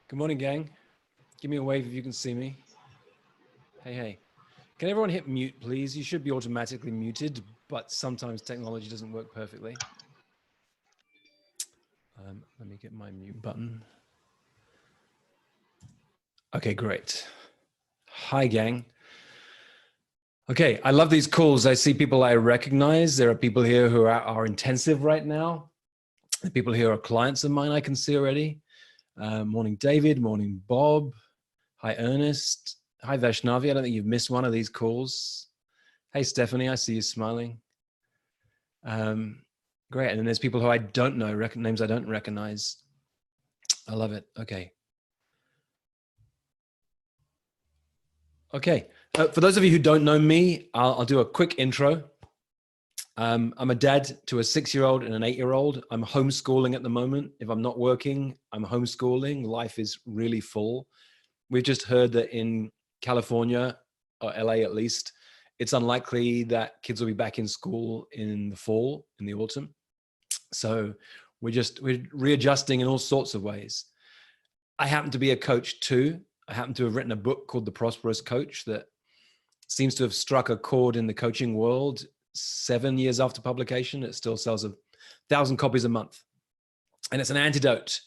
Good morning, gang. Give me a wave if you can see me. Hey, hey. Can everyone hit mute, please? You should be automatically muted, but sometimes technology doesn't work perfectly. Let me get my mute button. Okay, great. Hi, gang. Okay, I love these calls. I see people I recognize. There are people here who are intensive right now. The people here are clients of mine I can see already. Morning, David. Morning, Bob. Hi, Ernest. Hi, Vaishnavi. I don't think you've missed one of these calls. Hey, Stephanie, I see you smiling. Great. And then there's people who I don't know, names I don't recognize. I love it. Okay. Okay. For those of you who don't know me, I'll do a quick intro. I'm a dad to a 6-year-old and an 8-year-old. I'm homeschooling at the moment. If I'm not working, I'm homeschooling. Life is really full. We've just heard that in California, or LA at least, it's unlikely that kids will be back in school in the fall, in the autumn. So we're readjusting in all sorts of ways. I happen to be a coach too. I happen to have written a book called The Prosperous Coach that seems to have struck a chord in the coaching world. 7 years after publication, it still sells 1,000 copies a month. And it's an antidote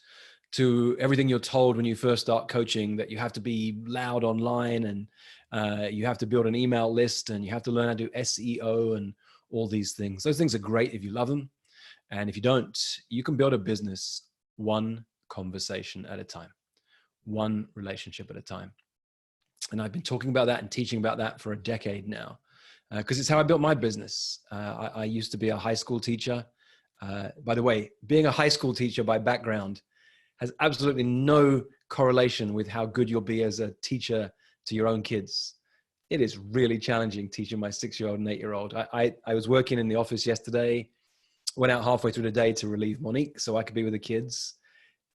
to everything you're told when you first start coaching, that you have to be loud online and you have to build an email list and you have to learn how to do SEO and all these things. Those things are great if you love them. And if you don't, you can build a business one conversation at a time, one relationship at a time. And I've been talking about that and teaching about that for a decade now, because it's how I built my business. I used to be a high school teacher. By the way, being a high school teacher by background has absolutely no correlation with how good you'll be as a teacher to your own kids. It is really challenging teaching my 6-year-old and 8-year-old. I was working in the office yesterday, went out halfway through the day to relieve Monique so I could be with the kids.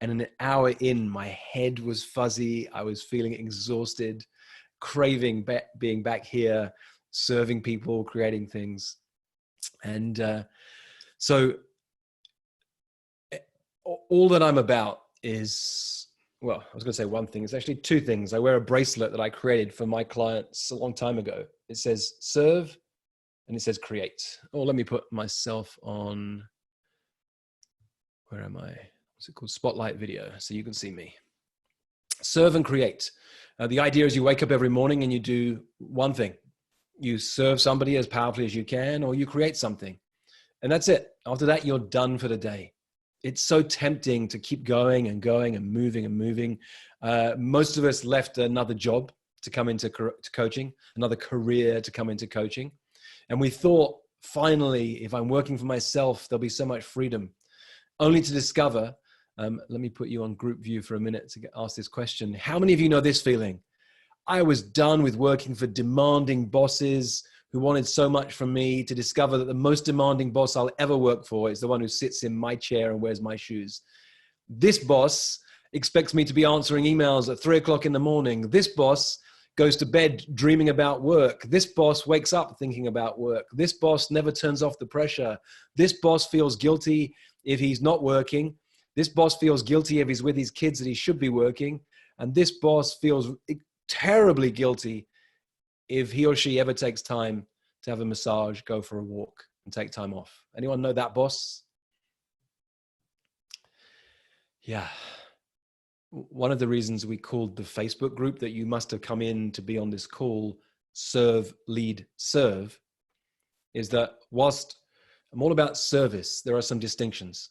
And an hour in, my head was fuzzy. I was feeling exhausted, craving being back here, serving people, creating things. And so all that I'm about is, well, I was going to say one thing. It's actually two things. I wear a bracelet that I created for my clients a long time ago. It says serve and it says create. Oh, let me put myself on, where am I? What's it called? Spotlight video, so you can see me. Serve and create. The idea is you wake up every morning and you do one thing. You serve somebody as powerfully as you can, or you create something. And that's it. After that, you're done for the day. It's so tempting to keep going and going and moving and moving. Most of us left another job to come into coaching, another career to come into coaching. And we thought, finally, if I'm working for myself, there'll be so much freedom. Only to discover, let me put you on group view for a minute to ask this question. How many of you know this feeling? I was done with working for demanding bosses who wanted so much from me, to discover that the most demanding boss I'll ever work for is the one who sits in my chair and wears my shoes. This boss expects me to be answering emails at 3 o'clock in the morning. This boss goes to bed dreaming about work. This boss wakes up thinking about work. This boss never turns off the pressure. This boss feels guilty if he's not working. This boss feels guilty if he's with his kids that he should be working. And this boss feels terribly guilty if he or she ever takes time to have a massage, go for a walk, and take time off. Anyone know that boss? Yeah. One of the reasons we called the Facebook group that you must have come in to be on this call, Serve, Lead, Serve, is that whilst I'm all about service, there are some distinctions.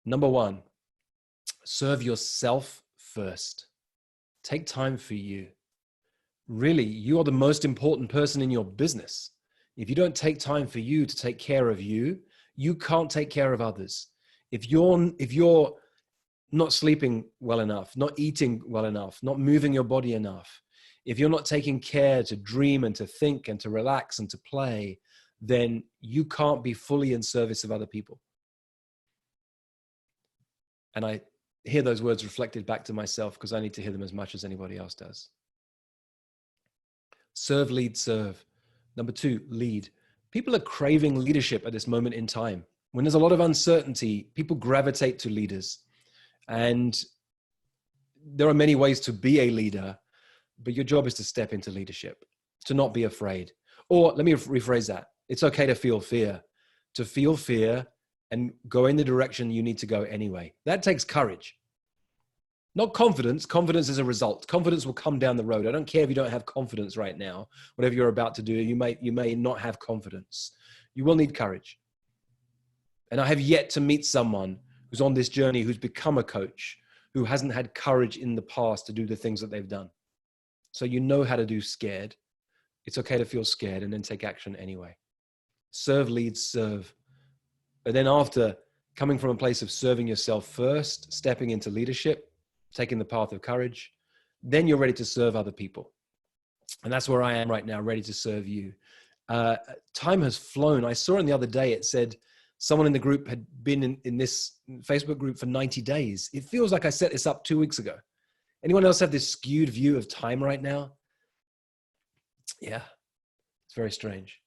Number one, serve yourself first. Take time for you. Really, you are the most important person in your business. If you don't take time for you to take care of you, you can't take care of others. If you're not sleeping well enough, not eating well enough, not moving your body enough, if you're not taking care to dream and to think and to relax and to play, then you can't be fully in service of other people. And I hear those words reflected back to myself because I need to hear them as much as anybody else does. Serve, lead, serve. Number two, lead. People are craving leadership at this moment in time. When there's a lot of uncertainty, people gravitate to leaders. And there are many ways to be a leader, but your job is to step into leadership, to not be afraid. Or let me rephrase that. It's okay to feel fear and go in the direction you need to go anyway. That takes courage. Not confidence. Confidence is a result. Confidence will come down the road. I don't care if you don't have confidence right now. Whatever you're about to do, you may not have confidence. You will need courage. And I have yet to meet someone who's on this journey, who's become a coach, who hasn't had courage in the past to do the things that they've done. So you know how to do scared. It's okay to feel scared and then take action anyway. Serve, lead, serve. But then after coming from a place of serving yourself first, stepping into leadership, taking the path of courage, then you're ready to serve other people. And that's where I am right now, ready to serve you. Time has flown. I saw it the other day. It said someone in the group had been in this Facebook group for 90 days. It feels like I set this up 2 weeks ago. Anyone else have this skewed view of time right now? Yeah, it's very strange.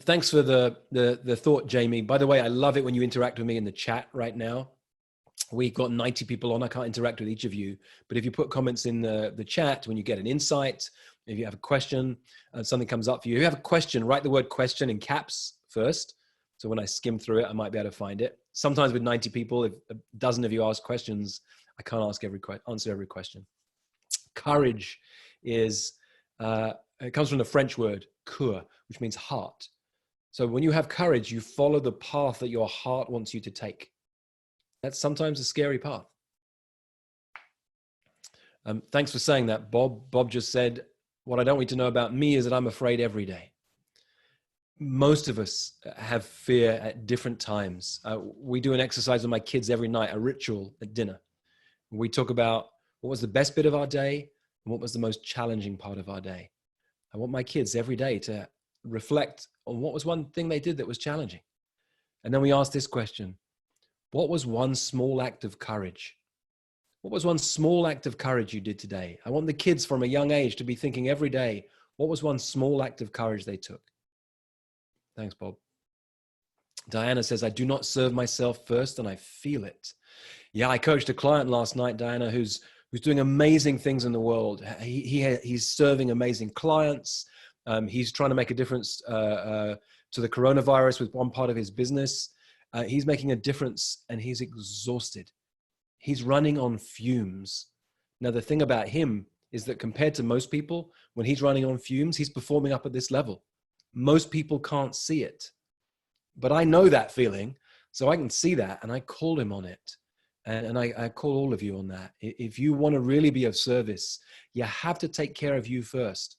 Thanks for the thought, Jamie. By the way, I love it when you interact with me in the chat right now. We've got 90 people on. I can't interact with each of you, but if you put comments in the chat, when you get an insight, if you have a question, something comes up for you. If you have a question, write the word question in caps first. So when I skim through it, I might be able to find it. Sometimes with 90 people, if a dozen of you ask questions, I can't answer every question. Courage is, it comes from the French word cœur, which means heart. So when you have courage, you follow the path that your heart wants you to take. That's sometimes a scary path. Thanks for saying that, Bob. Bob just said, what I don't want you to know about me is that I'm afraid every day. Most of us have fear at different times. We do an exercise with my kids every night, a ritual at dinner. We talk about what was the best bit of our day and what was the most challenging part of our day. I want my kids every day to reflect on what was one thing they did that was challenging. And then we ask this question: what was one small act of courage? What was one small act of courage you did today? I want the kids from a young age to be thinking every day, what was one small act of courage they took? Thanks, Bob. Diana says, I do not serve myself first and I feel it. Yeah, I coached a client last night, Diana, who's doing amazing things in the world. He's serving amazing clients. He's trying to make a difference to the coronavirus with one part of his business. He's making a difference and he's exhausted. He's running on fumes. Now, the thing about him is that compared to most people, when he's running on fumes, he's performing up at this level. Most people can't see it. But I know that feeling, so I can see that, and I call him on it. And I call all of you on that. If you want to really be of service, you have to take care of you first.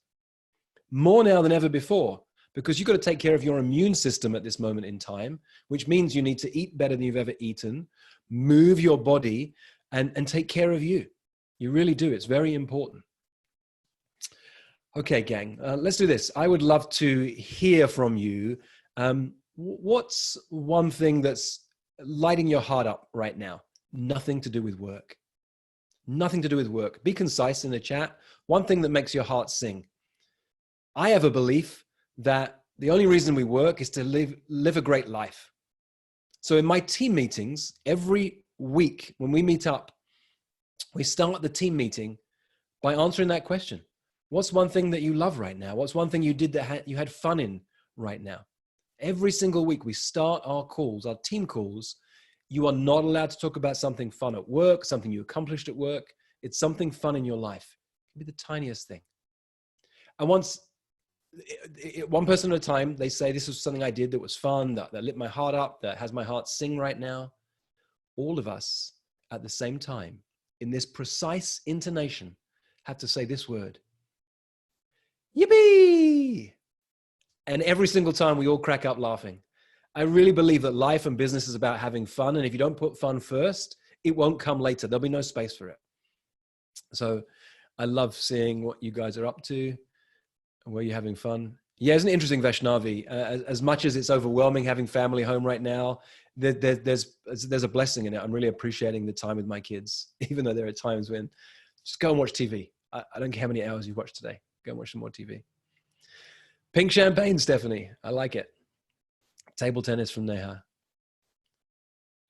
More now than ever before, because you've got to take care of your immune system at this moment in time, which means you need to eat better than you've ever eaten, move your body, and take care of you. You really do. It's very important. Okay, gang, let's do this. I would love to hear from you. What's one thing that's lighting your heart up right now? Nothing to do with work. Nothing to do with work. Be concise in the chat. One thing that makes your heart sing. I have a belief that the only reason we work is to live a great life. So in my team meetings, every week when we meet up, we start the team meeting by answering that question. What's one thing that you love right now? What's one thing you did that you had fun in right now? Every single week we start our calls, our team calls. You are not allowed to talk about something fun at work, something you accomplished at work. It's something fun in your life. It can be the tiniest thing. And one person at a time, they say, this was something I did that was fun, that lit my heart up, that has my heart sing right now. All of us at the same time, in this precise intonation, have to say this word, yippee! And every single time we all crack up laughing. I really believe that life and business is about having fun. And if you don't put fun first, it won't come later. There'll be no space for it. So I love seeing what you guys are up to and where you're having fun. Yeah, isn't it interesting, Vaishnavi? As much as it's overwhelming having family home right now, there's a blessing in it. I'm really appreciating the time with my kids, even though there are times when just go and watch TV. I don't care how many hours you've watched today. Go and watch some more TV. Pink champagne, Stephanie. I like it. Table tennis from Neha.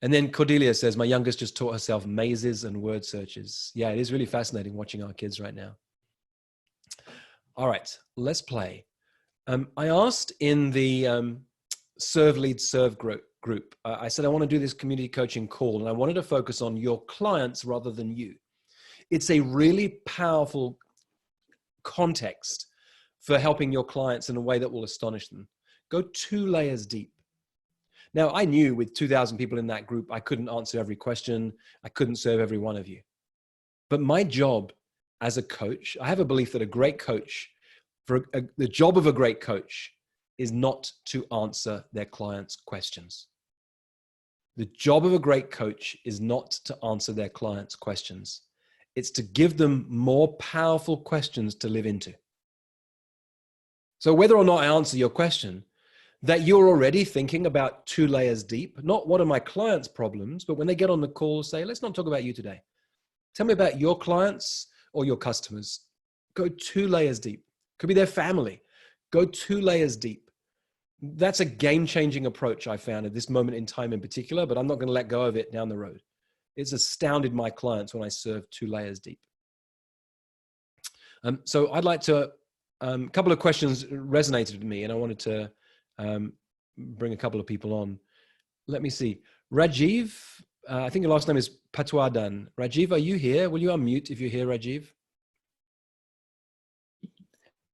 And then Cordelia says, my youngest just taught herself mazes and word searches. Yeah, it is really fascinating watching our kids right now. All right, let's play. I asked in the Serve Lead Serve group, I said, I want to do this community coaching call, and I wanted to focus on your clients rather than you. It's a really powerful context for helping your clients in a way that will astonish them. Go 2 layers deep. Now, I knew with 2,000 people in that group, I couldn't answer every question. I couldn't serve every one of you. But my job as a coach, I have a belief that a great coach, the job of a great coach is not to answer their clients' questions. The job of a great coach is not to answer their clients' questions. It's to give them more powerful questions to live into. So whether or not I answer your question, that you're already thinking about 2 layers deep, not what are my clients' problems, but when they get on the call, say, let's not talk about you today. Tell me about your clients or your customers. Go 2 layers deep. Could be their family. Go 2 layers deep. That's a game-changing approach I found at this moment in time in particular, but I'm not going to let go of it down the road. It's astounded my clients when I serve 2 layers deep. So I'd like to, a couple of questions resonated with me, and I wanted to bring a couple of people on. Let me see. Rajiv, I think your last name is Patwadan. Rajiv, are you here? Will you unmute if you're here, Rajiv?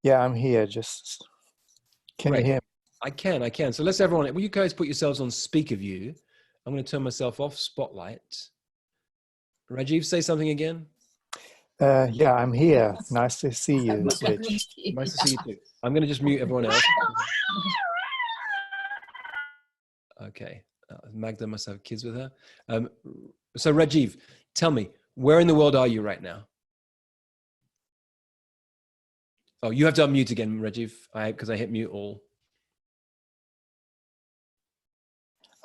Yeah, I'm here. Just can you hear me? I can. So let's everyone, will you guys put yourselves on speaker view? I'm going to turn myself off spotlight. Rajiv, say something again. Yeah, I'm here. Nice to see you, Rich. Nice to see you too. I'm going to just mute everyone else. Okay. Magda must have kids with her. So Rajiv, tell me, where in the world are you right now? Oh, you have to unmute again, Rajiv, because I hit mute all.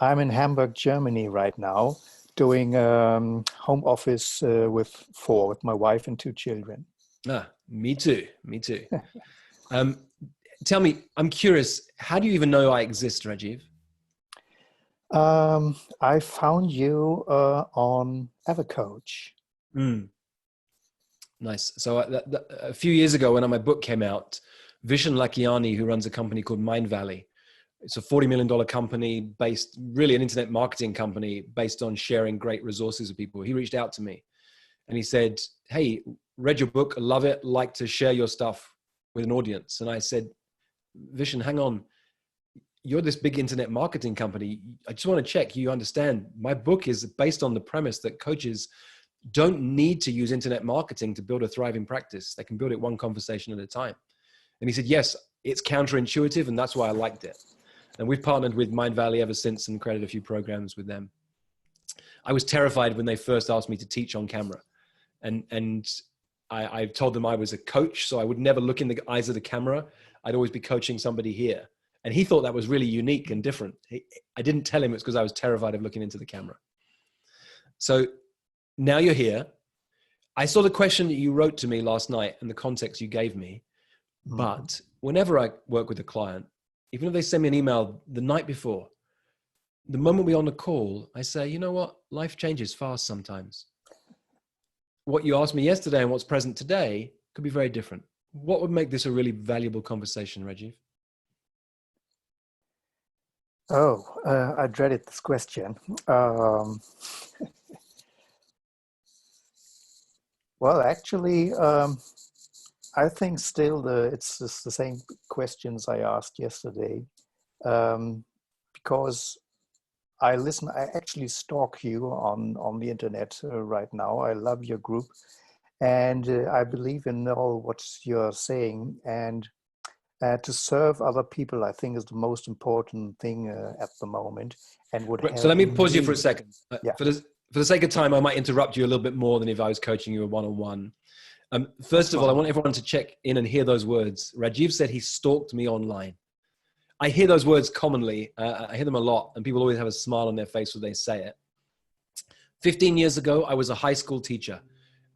I'm in Hamburg, Germany right now, doing home office with my wife and 2 children. Ah, me too. Tell me, I'm curious, how do you even know I exist, Rajiv? I found you on EverCoach. Nice. So a few years ago when my book came out, Vishen Lakhiani, who runs a company called Mind Valley, it's a $40 million company based, really an internet marketing company based on sharing great resources with people. He reached out to me and he said, hey, read your book, love it, like to share your stuff with an audience. And I said, Vishen, hang on. You're this big internet marketing company. I just want to check you understand. My book is based on the premise that coaches don't need to use internet marketing to build a thriving practice. They can build it one conversation at a time. And he said, yes, it's counterintuitive, and that's why I liked it. And we've partnered with Mind Valley ever since and created a few programs with them. I was terrified when they first asked me to teach on camera. And I told them I was a coach, so I would never look in the eyes of the camera. I'd always be coaching somebody here. And he thought that was really unique and different. I didn't tell him it's because I was terrified of looking into the camera. So now you're here. I saw the question that you wrote to me last night and the context you gave me. But whenever I work with a client, even if they send me an email the night before, the moment we're on the call, I say, you know what? Life changes fast sometimes. What you asked me yesterday and what's present today could be very different. What would make this a really valuable conversation, Rajiv? Oh, I dreaded this question. Well, actually, I think still it's just the same questions I asked yesterday, because I actually stalk you on the internet right now. I love your group, and I believe in all what you're saying. And to serve other people, I think, is the most important thing at the moment. And would help. So let me pause you for a second. Yeah. For the sake of time, I might interrupt you a little bit more than if I was coaching you a one-on-one. First of all, I want everyone to check in and hear those words. Rajiv said he stalked me online. I hear those words commonly. I hear them a lot, and people always have a smile on their face when they say it. 15 years ago, I was a high school teacher.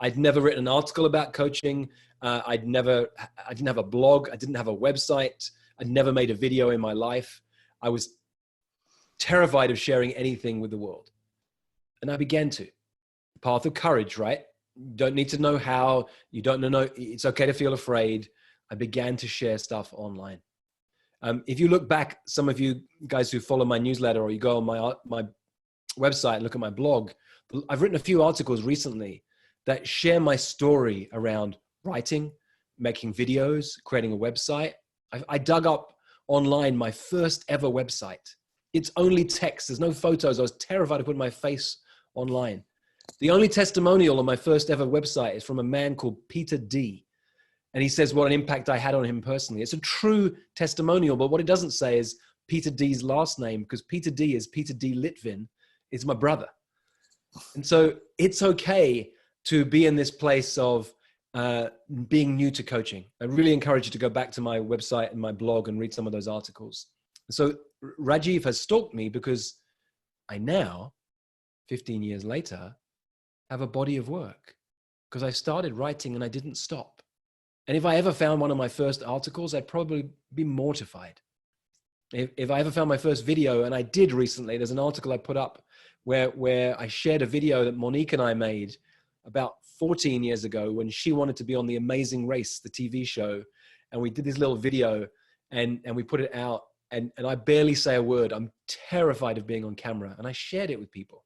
I'd never written an article about coaching. I didn't have a blog. I didn't have a website. I'd never made a video in my life. I was terrified of sharing anything with the world. And I began to. Path of courage, right? You don't need to know how, you don't know, it's okay to feel afraid. I began to share stuff online. If you look back, some of you guys who follow my newsletter, or you go on my website, look at my blog, I've written a few articles recently that share my story around writing, making videos, creating a website. I dug up online my first ever website. It's only text, there's no photos. I was terrified of putting my face online. The only testimonial on my first ever website is from a man called Peter D. And he says what an impact I had on him personally. It's a true testimonial, but what it doesn't say is Peter D's last name, because Peter D is Peter D. Litvin. It's my brother. And so it's okay to be in this place of being new to coaching. I really encourage you to go back to my website and my blog and read some of those articles. So Rajiv has stalked me because I now, 15 years later, have a body of work, because I started writing and I didn't stop. And if I ever found one of my first articles, I'd probably be mortified. If I ever found my first video, and I did recently, there's an article I put up where I shared a video that Monique and I made about 14 years ago when she wanted to be on The Amazing Race, the TV show. And we did this little video and we put it out, and I barely say a word. I'm terrified of being on camera. And I shared it with people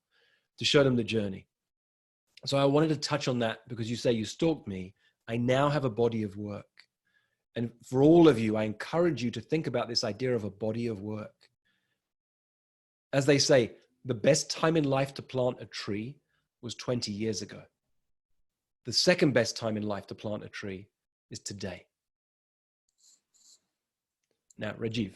to show them the journey. So I wanted to touch on that because you say you stalked me. I now have a body of work. And for all of you, I encourage you to think about this idea of a body of work. As they say, the best time in life to plant a tree was 20 years ago. The second best time in life to plant a tree is today. Now, Rajiv,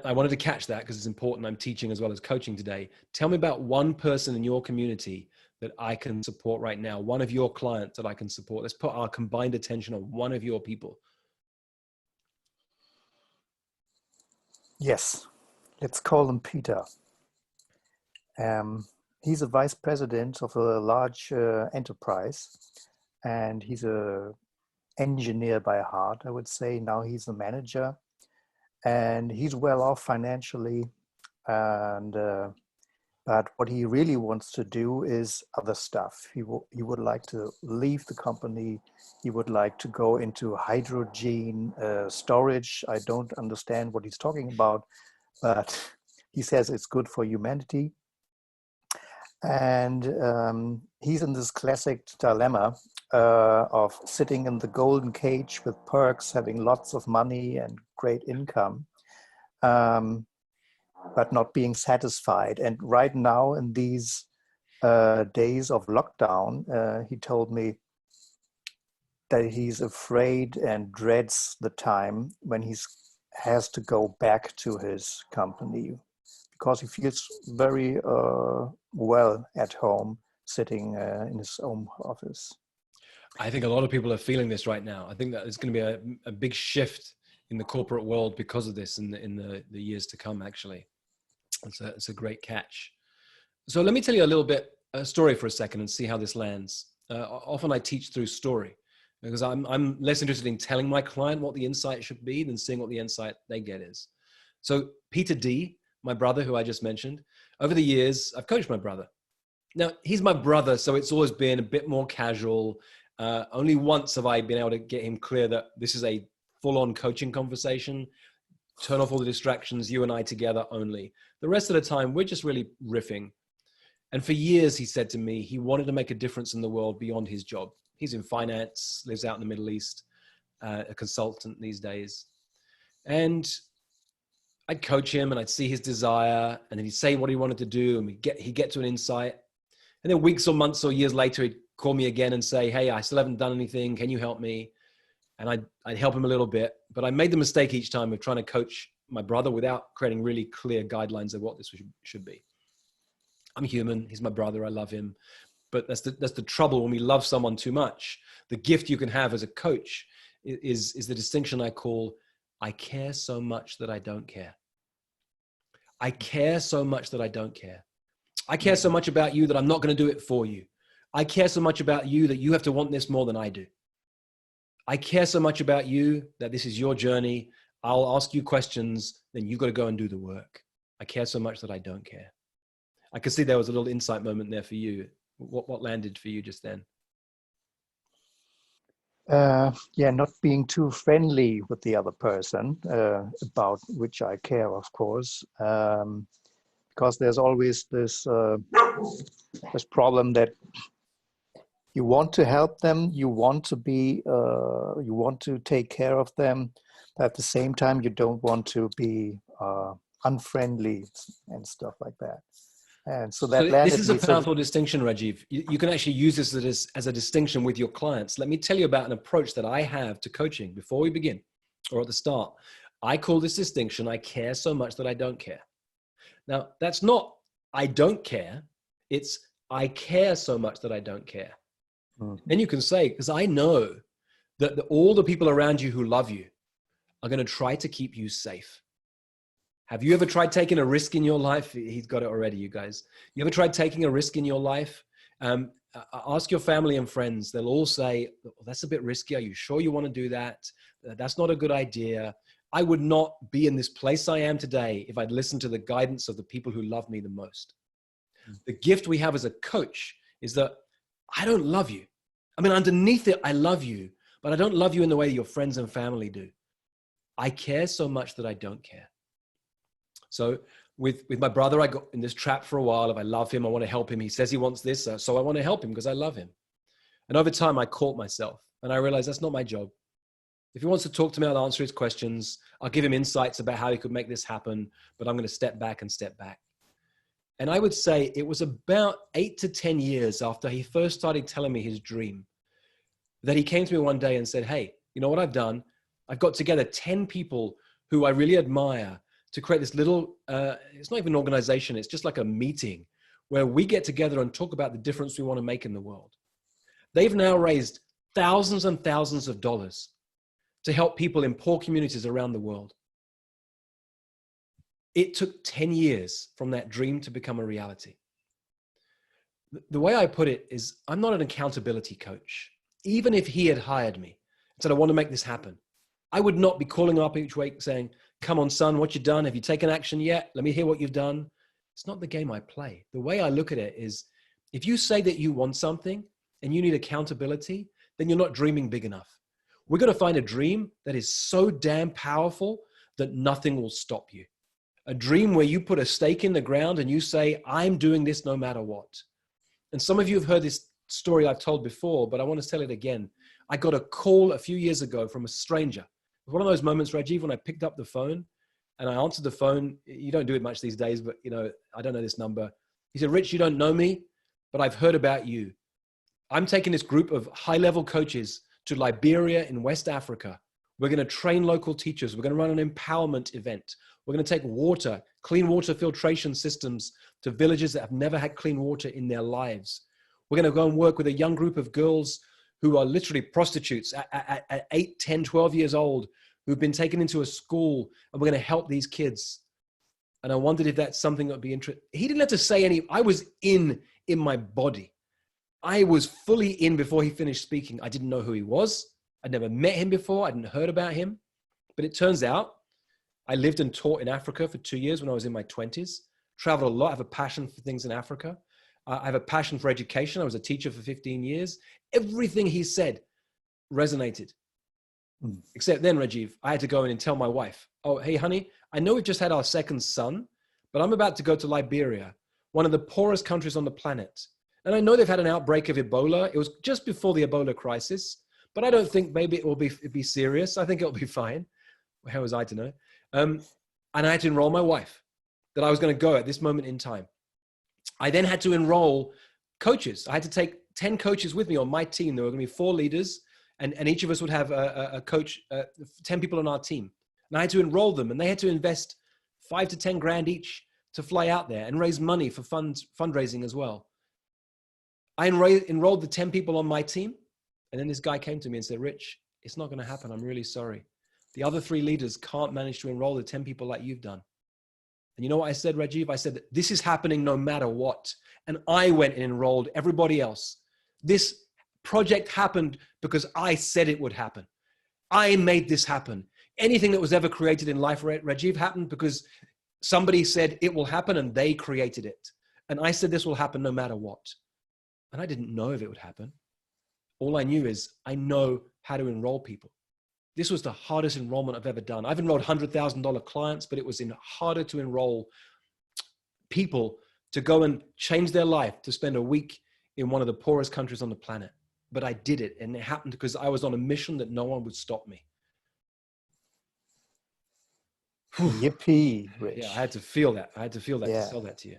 I wanted to catch that because it's important. I'm teaching as well as coaching today. Tell me about one person in your community that I can support right now, one of your clients that I can support. Let's put our combined attention on one of your people. Yes, let's call him Peter. He's a vice president of a large enterprise, and he's an engineer by heart, I would say. Now he's a manager, and he's well off financially, and but what he really wants to do is other stuff. He would like to leave the company. He would like to go into hydrogen storage. I don't understand what he's talking about, but he says it's good for humanity. And he's in this classic dilemma of sitting in the golden cage with perks, having lots of money and great income, but not being satisfied. And right now, in these days of lockdown, he told me that he's afraid and dreads the time when he has to go back to his company, because he feels very well at home, sitting in his own office. I think a lot of people are feeling this right now. I think that there's going to be a big shift in the corporate world because of this in the years to come, actually. It's a great catch. So let me tell you a story for a second and see how this lands. Often I teach through story because I'm less interested in telling my client what the insight should be than seeing what the insight they get is. So Peter D, my brother, who I just mentioned, over the years, I've coached my brother. Now, he's my brother, so it's always been a bit more casual. Only once have I been able to get him clear that this is a full-on coaching conversation. Turn off all the distractions, you and I together only. The rest of the time, we're just really riffing. And for years, he said to me, he wanted to make a difference in the world beyond his job. He's in finance, lives out in the Middle East, a consultant these days. And I'd coach him and I'd see his desire, and then he'd say what he wanted to do, and he'd get to an insight. And then weeks or months or years later, he'd call me again and say, hey, I still haven't done anything. Can you help me? And I'd help him a little bit, but I made the mistake each time of trying to coach my brother without creating really clear guidelines of what this should be. I'm human. He's my brother. I love him. But that's the trouble when we love someone too much. The gift you can have as a coach is the distinction I call, I care so much that I don't care. I care so much that I don't care. I care so much about you that I'm not going to do it for you. I care so much about you that you have to want this more than I do. I care so much about you that this is your journey. I'll ask you questions, then you've got to go and do the work. I care so much that I don't care. I could see there was a little insight moment there for you. What landed for you just then? Yeah, not being too friendly with the other person, about which I care, of course, because there's always this problem that you want to help them, you want to take care of them, but at the same time you don't want to be unfriendly and stuff like that. And so that So this landed is a me. powerful distinction, Rajiv. You can actually use this as a distinction with your clients. Let me tell you about an approach that I have to coaching before we begin, or at the start. I call this distinction, I care so much that I don't care. Now, that's not I don't care. It's I care so much that I don't care. Mm-hmm. Then you can say, because I know that all the people around you who love you are going to try to keep you safe. Have you ever tried taking a risk in your life? He's got it already, you guys. You ever tried taking a risk in your life? Ask your family and friends. They'll all say, oh, that's a bit risky. Are you sure you want to do that? That's not a good idea. I would not be in this place I am today if I'd listened to the guidance of the people who love me the most. The gift we have as a coach is that I don't love you. I mean, underneath it, I love you, but I don't love you in the way your friends and family do. I care so much that I don't care. So with my brother, I got in this trap for a while. If I love him, I want to help him. He says he wants this, so I want to help him because I love him. And over time, I caught myself and I realized that's not my job. If he wants to talk to me, I'll answer his questions. I'll give him insights about how he could make this happen, but I'm going to step back and step back. And I would say it was about 8 to 10 years after he first started telling me his dream that he came to me one day and said, hey, you know what I've done? I've got together 10 people who I really admire to create this little, it's not even an organization, it's just like a meeting where we get together and talk about the difference we want to make in the world. They've now raised thousands and thousands of dollars to help people in poor communities around the world. It took 10 years from that dream to become a reality. The way I put it is, I'm not an accountability coach. Even if he had hired me and said, I want to make this happen, I would not be calling up each week saying, come on, son, what you done? Have you taken action yet? Let me hear what you've done. It's not the game I play. The way I look at it is, if you say that you want something and you need accountability, then you're not dreaming big enough. We're going to find a dream that is so damn powerful that nothing will stop you. A dream where you put a stake in the ground and you say, I'm doing this no matter what. And some of you have heard this story I've told before, but I want to tell it again. I got a call a few years ago from a stranger. One of those moments, Rajiv, when I picked up the phone and I answered the phone. You don't do it much these days, but I don't know this number. He said, Rich, you don't know me, but I've heard about you. I'm taking this group of high-level coaches to Liberia in West Africa. We're going to train local teachers. We're going to run an empowerment event. We're going to take water, clean water filtration systems to villages that have never had clean water in their lives. We're going to go and work with a young group of girls who are literally prostitutes at 8, 10, 12 years old, who've been taken into a school, and we're going to help these kids. And I wondered if that's something that would be interesting. He didn't have to say any, I was in my body. I was fully in before he finished speaking. I didn't know who he was. I'd never met him before. I hadn't heard about him. But it turns out I lived and taught in Africa for 2 years when I was in my 20s, traveled a lot. I have a passion for things in Africa. I have a passion for education. I was a teacher for 15 years. Everything he said resonated. Except then, Rajiv, I had to go in and tell my wife, oh, hey, honey, I know we've just had our second son, but I'm about to go to Liberia, one of the poorest countries on the planet. And I know they've had an outbreak of Ebola. It was just before the Ebola crisis, but I don't think maybe it will be serious. I think it'll be fine. How was I to know? And I had to enroll my wife that I was going to go at this moment in time. I then had to enroll coaches. I had to take 10 coaches with me on my team. There were going to be 4 leaders, and each of us would have a coach, 10 people on our team. And I had to enroll them, and they had to invest 5 to 10 grand each to fly out there and raise money for fundraising as well. I enrolled the 10 people on my team, and then this guy came to me and said, Rich, it's not going to happen. I'm really sorry. The other 3 leaders can't manage to enroll the 10 people like you've done. And you know what I said, Rajiv? I said, this is happening no matter what. And I went and enrolled everybody else. This project happened because I said it would happen. I made this happen. Anything that was ever created in life, Rajiv, happened because somebody said it will happen and they created it. And I said, this will happen no matter what. And I didn't know if it would happen. All I knew is I know how to enroll people. This was the hardest enrollment I've ever done. I've enrolled $100,000 clients, but it was harder to enroll people to go and change their life, to spend a week in one of the poorest countries on the planet. But I did it, and it happened because I was on a mission that no one would stop me. Yippee, Rich. Yeah, I had to feel that. I had to feel that Yeah. to sell that to you.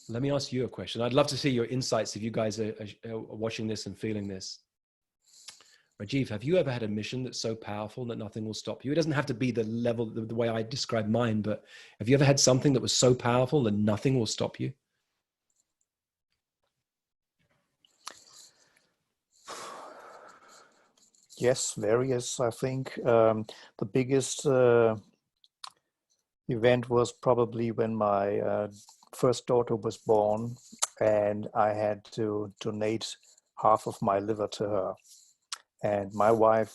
Let me ask you a question. I'd love to see your insights if you guys are watching this and feeling this. Rajiv, have you ever had a mission that's so powerful that nothing will stop you? It doesn't have to be the level, the way I describe mine, but have you ever had something that was so powerful that nothing will stop you? Yes, various, I think. The biggest event was probably when my first daughter was born, and I had to donate half of my liver to her. And my wife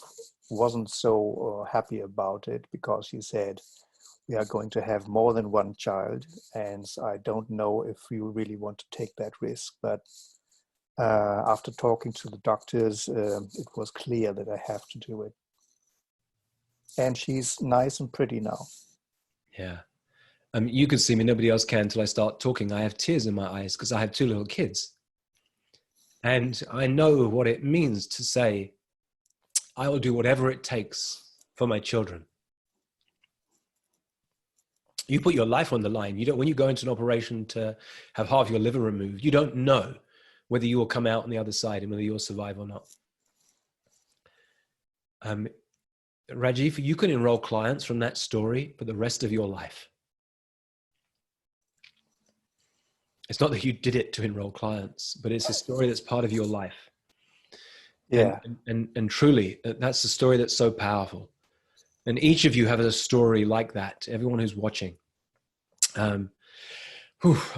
wasn't so happy about it, because she said, we are going to have more than one child, and I don't know if you really want to take that risk. But after talking to the doctors, it was clear that I have to do it. And she's nice and pretty now. Yeah. You can see me, nobody else can until I start talking. I have tears in my eyes because I have 2 little kids. And I know what it means to say, I will do whatever it takes for my children. You put your life on the line. You don't, when you go into an operation to have half your liver removed, you don't know whether you will come out on the other side and whether you'll survive or not. Rajiv, you can enroll clients from that story for the rest of your life. It's not that you did it to enroll clients, but it's a story that's part of your life. Yeah. And truly, that's a story that's so powerful. And each of you have a story like that. Everyone who's watching. I'm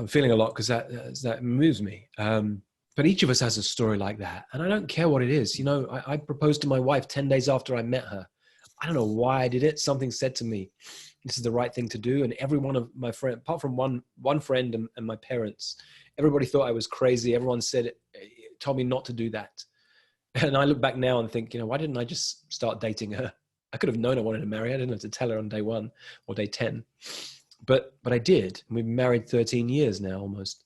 feeling a lot because that moves me. But each of us has a story like that. And I don't care what it is. You know, I proposed to my wife 10 days after I met her. I don't know why I did it. Something said to me, this is the right thing to do. And every one of my friends, apart from one friend and my parents, everybody thought I was crazy. Everyone said, told me not to do that. And I look back now and think, you know, why didn't I just start dating her? I could have known I wanted to marry her. I didn't have to tell her on day 1 or day 10. But I did. We've been married 13 years now, almost.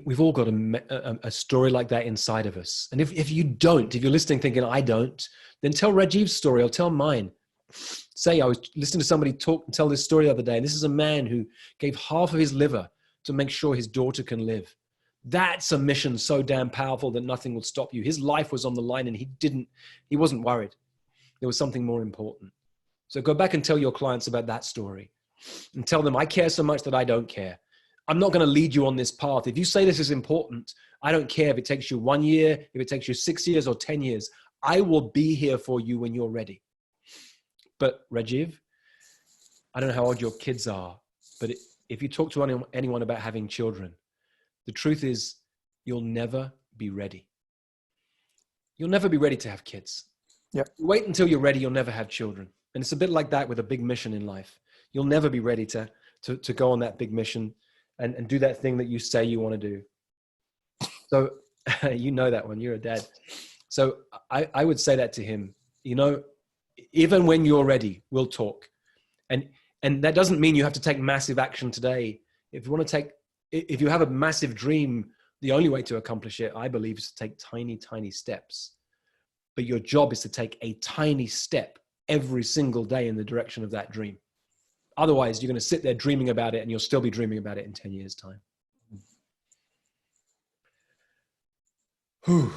We've all got a story like that inside of us. And if you're listening thinking, I don't, then tell Rajiv's story or tell mine. Say, I was listening to somebody tell this story the other day, and this is a man who gave half of his liver to make sure his daughter can live. That's a mission so damn powerful that nothing will stop you. His life was on the line and he wasn't worried. There was something more important. So go back and tell your clients about that story and tell them, I care so much that I don't care. I'm not going to lead you on this path. If you say this is important, I don't care if it takes you 1 year, if it takes you 6 years or 10 years, I will be here for you when you're ready. But Rajiv, I don't know how old your kids are, but if you talk to anyone about having children, the truth is you'll never be ready. You'll never be ready to have kids. Yep. Wait until you're ready, you'll never have children. And it's a bit like that with a big mission in life. You'll never be ready to go on that big mission and do that thing that you say you want to do. So you know that one, you're a dad. So I would say that to him, you know, even when you're ready, we'll talk. And that doesn't mean you have to take massive action today. If you have a massive dream, the only way to accomplish it, I believe, is to take tiny, tiny steps. But your job is to take a tiny step every single day in the direction of that dream. Otherwise, you're going to sit there dreaming about it and you'll still be dreaming about it in 10 years' time. Whew.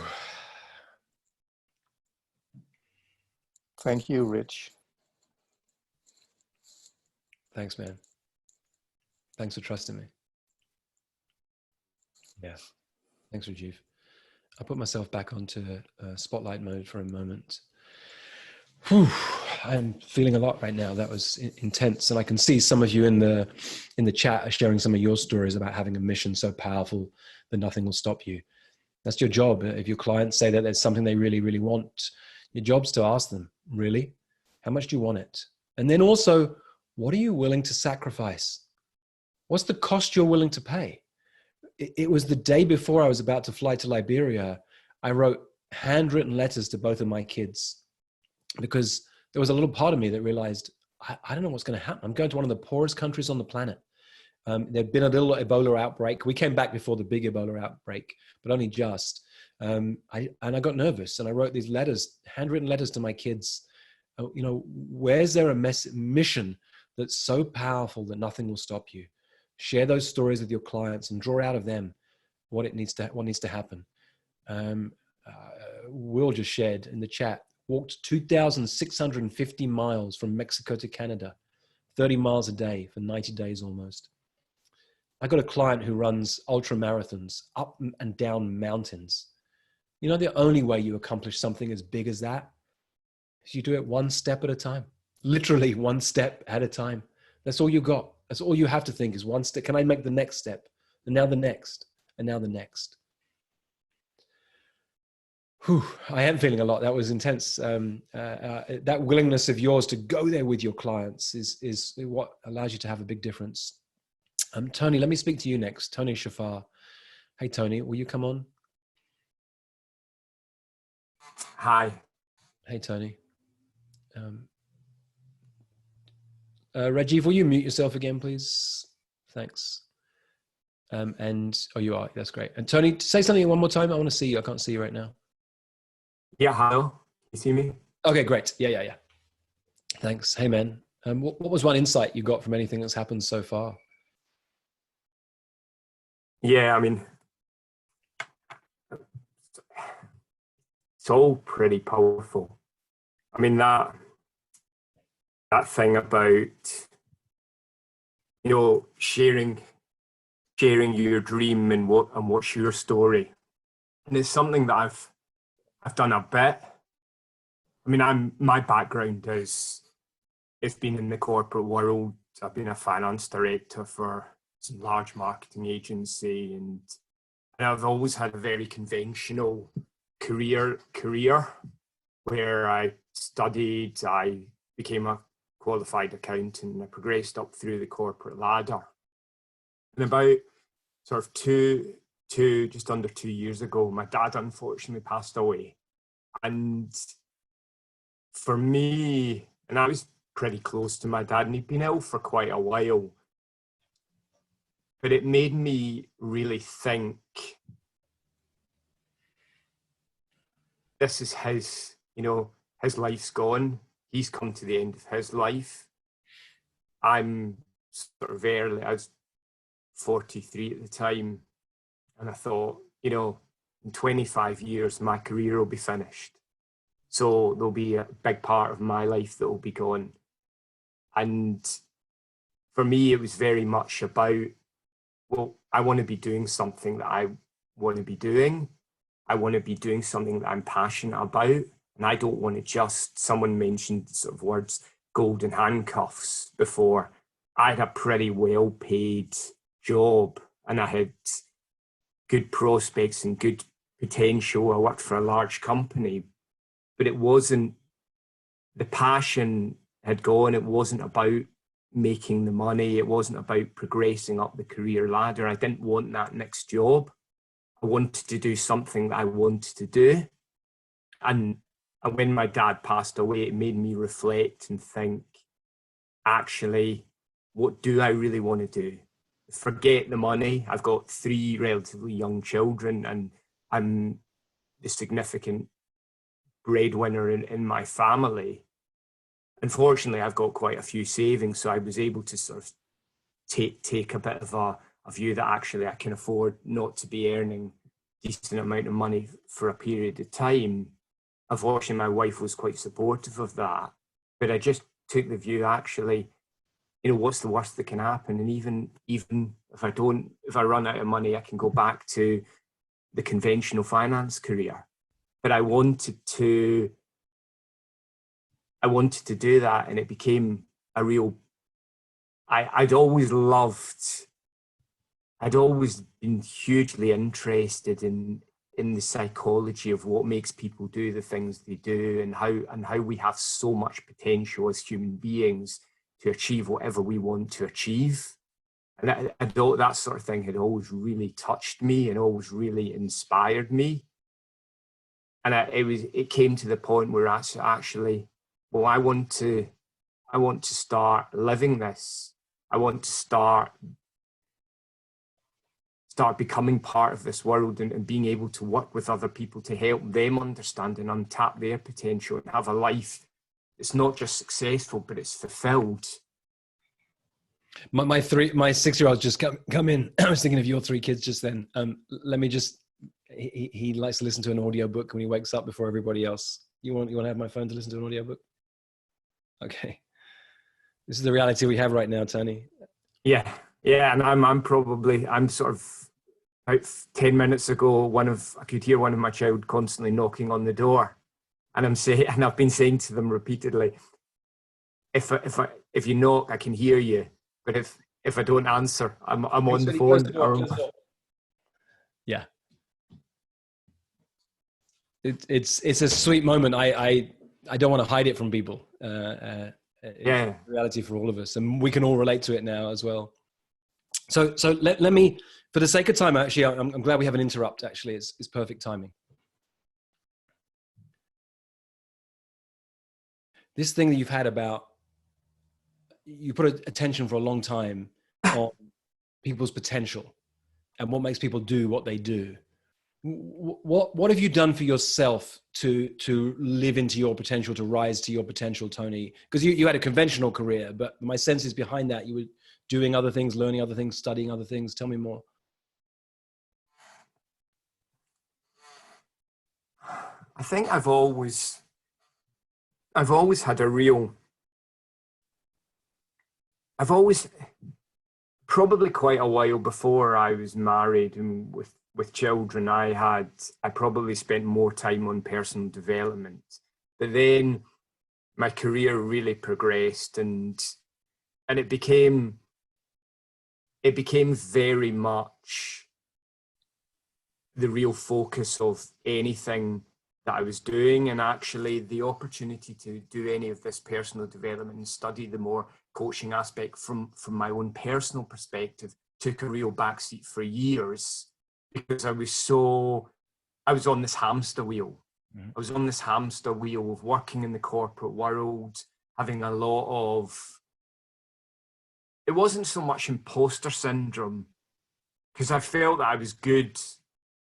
Thank you, Rich. Thanks, man. Thanks for trusting me. Yeah. Thanks, Rajiv. I'll put myself back onto spotlight mode for a moment. Whew. I'm feeling a lot right now. That was intense. And I can see some of you in the chat are sharing some of your stories about having a mission so powerful that nothing will stop you. That's your job. If your clients say that there's something they really, really want, your job's to ask them, really? How much do you want it? And then also, What are you willing to sacrifice? What's the cost you're willing to pay? It was the day before I was about to fly to Liberia. I wrote handwritten letters to both of my kids because there was a little part of me that realized, I don't know what's going to happen. I'm going to one of the poorest countries on the planet. There'd been a little Ebola outbreak. We came back before the big Ebola outbreak, but only just. I got nervous, and I wrote these letters, handwritten letters to my kids. Where's there a mission that's so powerful that nothing will stop you? Share those stories with your clients and draw out of them what needs to happen. Will just shared in the chat, walked 2,650 miles from Mexico to Canada, 30 miles a day for 90 days almost. I got a client who runs ultra marathons up and down mountains. You know, the only way you accomplish something as big as that is you do it one step at a time, literally one step at a time. That's all you got. That's all you have to think is one step. Can I make the next step? And now the next, and now the next. Whew, I am feeling a lot. That was intense. That willingness of yours to go there with your clients is what allows you to have a big difference. Tony, let me speak to you next. Tony Shafar. Hey, Tony, will you come on? Hi. Hey, Tony. Rajiv, will you mute yourself again, please? Thanks. You are. That's great. And Tony, say something one more time. I want to see you. I can't see you right now. Yeah, hello. You see me? Okay, great. Yeah. Thanks. Hey, man. What was one insight you got from anything that's happened so far? Yeah, I mean, it's all pretty powerful. I mean, that thing about, sharing your dream and what's your story. And it's something that I've done a bit. I mean, my background it's been in the corporate world. I've been a finance director for some large marketing agency, and I've always had a very conventional career where I studied, I became a qualified accountant, and I progressed up through the corporate ladder. And about sort of just under 2 years ago, my dad unfortunately passed away. And for me, and I was pretty close to my dad, and he'd been ill for quite a while, but it made me really think, this is his life's gone. He's come to the end of his life. I'm sort of early, I was 43 at the time. And I thought, in 25 years, my career will be finished. So there'll be a big part of my life that will be gone. And for me, it was very much about, well, I want to be doing something that I want to be doing. I want to be doing something that I'm passionate about. And I don't want to just, someone mentioned sort of words, golden handcuffs before. I had a pretty well-paid job, and I had good prospects and good potential. I worked for a large company, but it wasn't, the passion had gone. It wasn't about making the money. It wasn't about progressing up the career ladder. I didn't want that next job. I wanted to do something that I wanted to do. And when my dad passed away, it made me reflect and think, actually, what do I really want to do? Forget the money. I've got 3 relatively young children, and I'm the significant breadwinner in my family. Unfortunately, I've got quite a few savings, so I was able to sort of take a bit of a view that actually I can afford not to be earning a decent amount of money for a period of time. Unfortunately, my wife was quite supportive of that, but I just took the view, actually, what's the worst that can happen? And even if I run out of money, I can go back to the conventional finance career. But I wanted to do that, and it became a real, I'd always been hugely interested in the psychology of what makes people do the things they do, and how we have so much potential as human beings to achieve whatever we want to achieve. And that sort of thing had always really touched me and always really inspired me. And it came to the point where actually, well, I want to start living this. I want to start becoming part of this world and being able to work with other people to help them understand and untap their potential and have a life that's not just successful, but it's fulfilled. My 6-year-old just come in. I was thinking of your 3 kids just then. Let me just, he likes to listen to an audiobook when he wakes up before everybody else. You want to have my phone to listen to an audiobook? Okay. This is the reality we have right now, Tony. Yeah. And I'm sort of, about 10 minutes ago, I could hear one of my child constantly knocking on the door. And I've been saying to them repeatedly, if you knock, I can hear you. But if I don't answer, I'm on the phone. Yeah. It's a sweet moment. I don't want to hide it from people. It's a reality for all of us, and we can all relate to it now as well. So let me, for the sake of time, actually, I'm glad we have an interrupt. Actually, it's perfect timing. This thing that you've had about, you put attention for a long time on people's potential and what makes people do what they do. What have you done for yourself to live into your potential, to rise to your potential, Tony? Because you had a conventional career, but my sense is behind that you were doing other things, learning other things, studying other things. Tell me more. I think I've always had probably quite a while before I was married and with children, I probably spent more time on personal development. But then my career really progressed and it became very much the real focus of anything that I was doing. And actually the opportunity to do any of this personal development and study the more coaching aspect from my own personal perspective took a real backseat for years, because I was on this hamster wheel. Mm-hmm. I was on this hamster wheel of working in the corporate world, having a lot of, it wasn't so much imposter syndrome, because I felt that I was good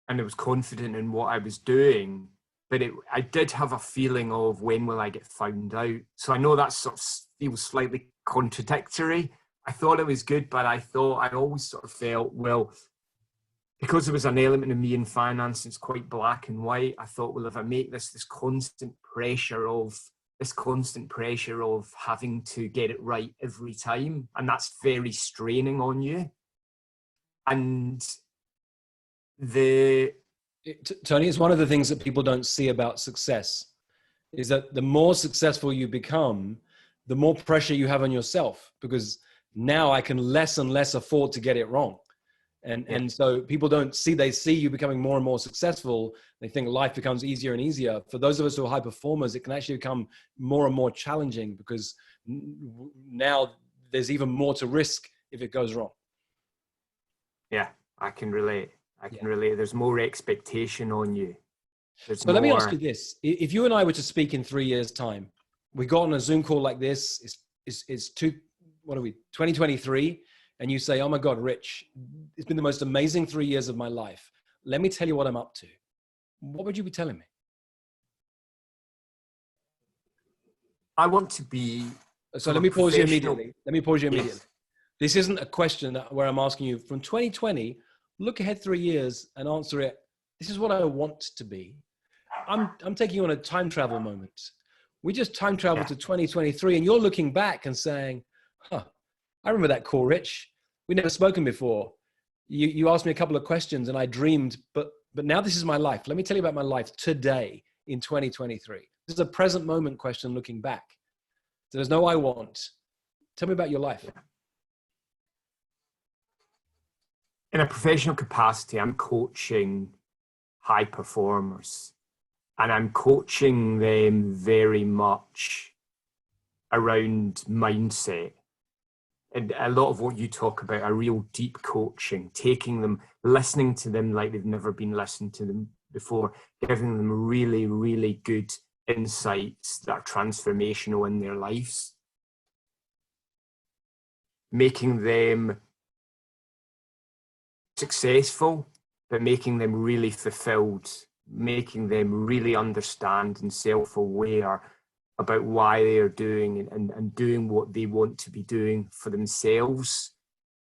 and I was confident in what I was doing, but I did have a feeling of, when will I get found out? So I know that sort of feels slightly contradictory. I thought it was good, but I always sort of felt, well, because there was an element of me in finance, it's quite black and white. I thought, well, if I make this constant pressure of having to get it right every time, and that's very straining on you. And Tony, it's one of the things that people don't see about success, is that the more successful you become, the more pressure you have on yourself, because now I can less and less afford to get it wrong. And so people don't see, they see you becoming more and more successful. They think life becomes easier and easier. For those of us who are high performers, it can actually become more and more challenging, because now there's even more to risk if it goes wrong. Yeah, I can relate. Relate. There's more expectation on you. Let me ask you this. If you and I were to speak in 3 years' time, we got on a Zoom call like this, it's 2023, and you say, oh my God, Rich, it's been the most amazing 3 years of my life. Let me tell you what I'm up to. What would you be telling me? I want to be... So let me pause you immediately. Yes. This isn't a question where I'm asking you from 2020, look ahead 3 years and answer it. This is what I want to be. I'm taking you on a time travel moment. We just time traveled to 2023, and you're looking back and saying, I remember that call, Rich. We'd never spoken before. You asked me a couple of questions and I dreamed, but now this is my life. Let me tell you about my life today in 2023. This is a present moment question looking back. So there's no I want. Tell me about your life. In a professional capacity, I'm coaching high performers, and I'm coaching them very much around mindset. and a lot of what you talk about are real deep coaching, taking them, listening to them like they've never been listened to them before, giving them really, really good insights that are transformational in their lives, making them successful, but making them really fulfilled, making them really understand and self-aware about why they are doing and doing what they want to be doing for themselves,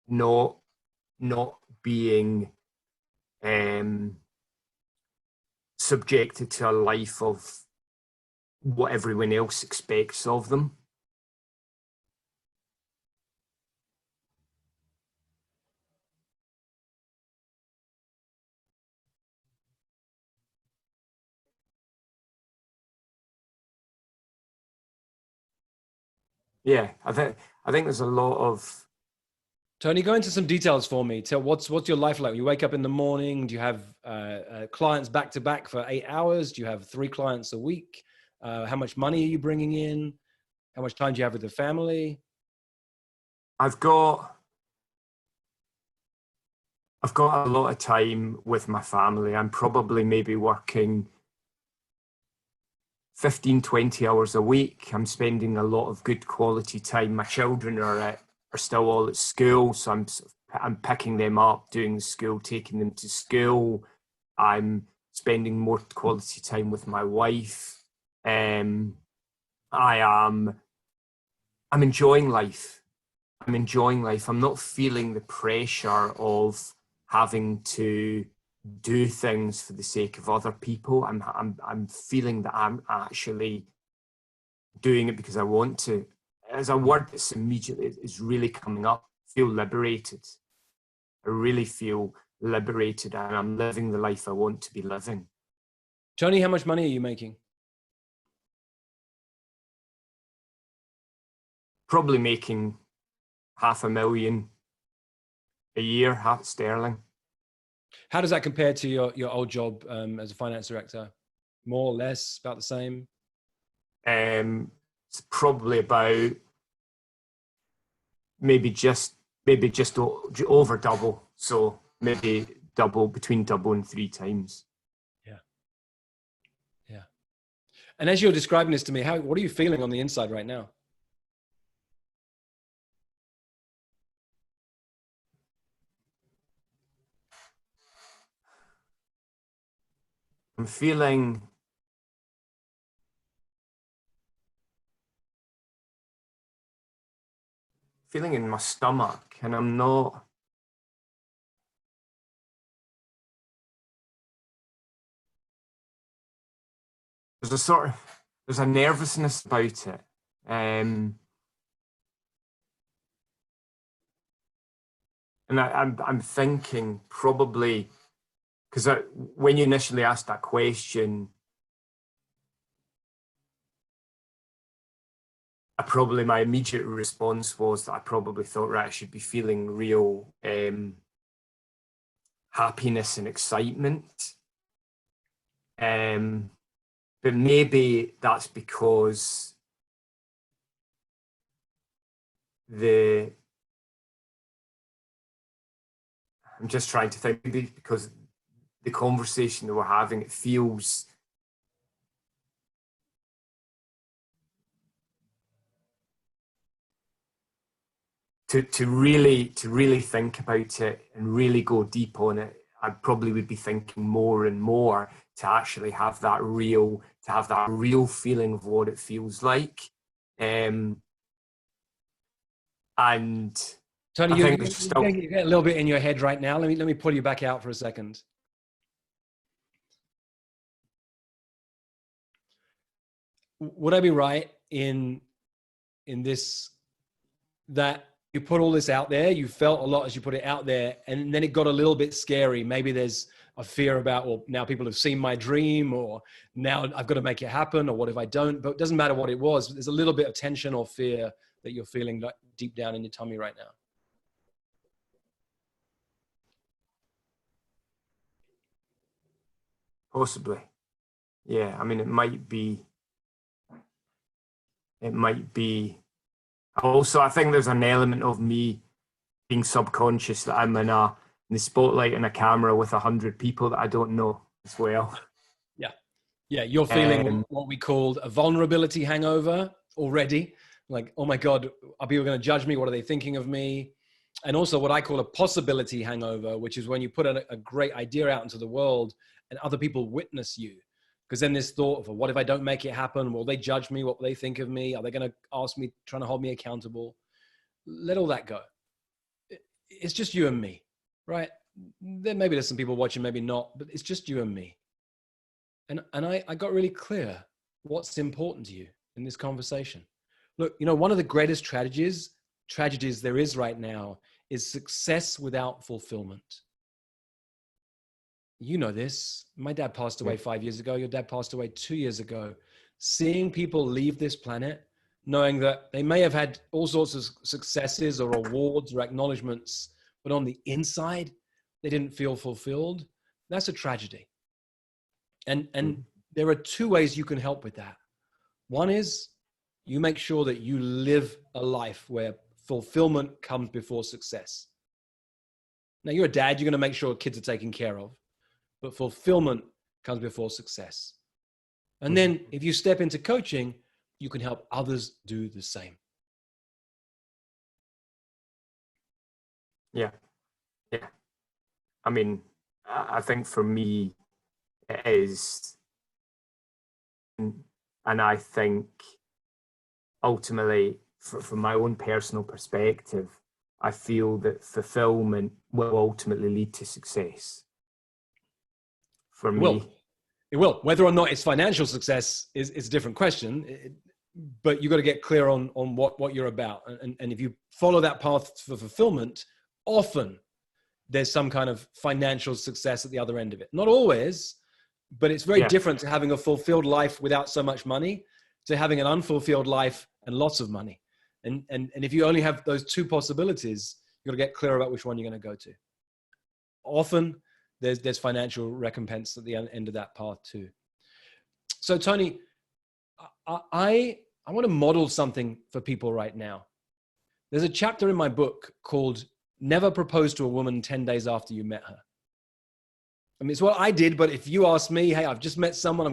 not being subjected to a life of what everyone else expects of them. Yeah, I think there's a lot of. Tony, go into some details for me. Tell what's your life like? You wake up in the morning. Do you have clients back to back for 8 hours? Do you have 3 clients a week? How much money are you bringing in? How much time do you have with the family? I've got a lot of time with my family. I'm probably maybe working 15, 20 hours a week. I'm spending a lot of good quality time. My children are still all at school, so I'm picking them up, doing school, taking them to school. I'm spending more quality time with my wife. I'm enjoying life. I'm enjoying life. I'm not feeling the pressure of having to do things for the sake of other people. I'm feeling that I'm actually doing it because I want to. As a word that's immediately is really coming up, feel liberated. I really feel liberated, and I'm living the life I want to be living. Tony, how much money are you making? Probably making $500,000 a year, half sterling. How does that compare to your old job as a finance director? More, less, about the same? It's probably about maybe just over double. So maybe between double and 3 times. Yeah. Yeah. And as you're describing this to me, what are you feeling on the inside right now? I'm feeling in my stomach, and I'm not. There's a nervousness about it. And I'm thinking probably, because when you initially asked that question, my immediate response was that I probably thought, right, I should be feeling real happiness and excitement. But maybe that's because I'm just trying to think, maybe because the conversation that we're having, it feels to really think about it and really go deep on it. I probably would be thinking more and more to actually have that real feeling of what it feels like. And Tony, I think there's you're getting a little bit in your head right now. Let me pull you back out for a second. Would I be right in this, that you put all this out there, you felt a lot as you put it out there, and then it got a little bit scary? Maybe there's a fear about, well, now people have seen my dream, or now I've got to make it happen, or what if I don't? But it doesn't matter what it was. There's a little bit of tension or fear that you're feeling deep down in your tummy right now. Possibly. Yeah, I mean, it might be Also, I think there's an element of me being subconscious that I'm in the spotlight and a camera with 100 people that I don't know as well. Yeah. Yeah. You're feeling what we called a vulnerability hangover already. Like, oh my God, are people going to judge me? What are they thinking of me? And also what I call a possibility hangover, which is when you put a great idea out into the world and other people witness you. Because then this thought of, what if I don't make it happen? Will they judge me? What will they think of me? Are they going to ask me, trying to hold me accountable? Let all that go. It's just you and me, right? Then maybe there's some people watching, maybe not, but it's just you and me. And I got really clear what's important to you in this conversation. Look, one of the greatest tragedies there is right now is success without fulfillment. You know this. My dad passed away 5 years ago. Your dad passed away 2 years ago. Seeing people leave this planet, knowing that they may have had all sorts of successes or awards or acknowledgements, but on the inside, they didn't feel fulfilled. That's a tragedy. And there are two ways you can help with that. One is you make sure that you live a life where fulfillment comes before success. Now, you're a dad, you're going to make sure kids are taken care of, but fulfillment comes before success. And then if you step into coaching, you can help others do the same. Yeah. Yeah. I mean, I think for me, it is, and I think ultimately, from my own personal perspective, I feel that fulfillment will ultimately lead to success. For me, it will. Whether or not it's financial success is a different question. But you got to get clear on what you're about. And if you follow that path for fulfillment, often there's some kind of financial success at the other end of it. Not always, but it's very different to having a fulfilled life without so much money to having an unfulfilled life and lots of money. And if you only have those two possibilities, you got to get clear about which one you're going to go to. Often there's financial recompense at the end of that path too. So Tony, I want to model something for people right now. There's a chapter in my book called Never Propose to a Woman 10 Days After You Met Her. I mean, it's what I did, but if you ask me, hey, I've just met someone,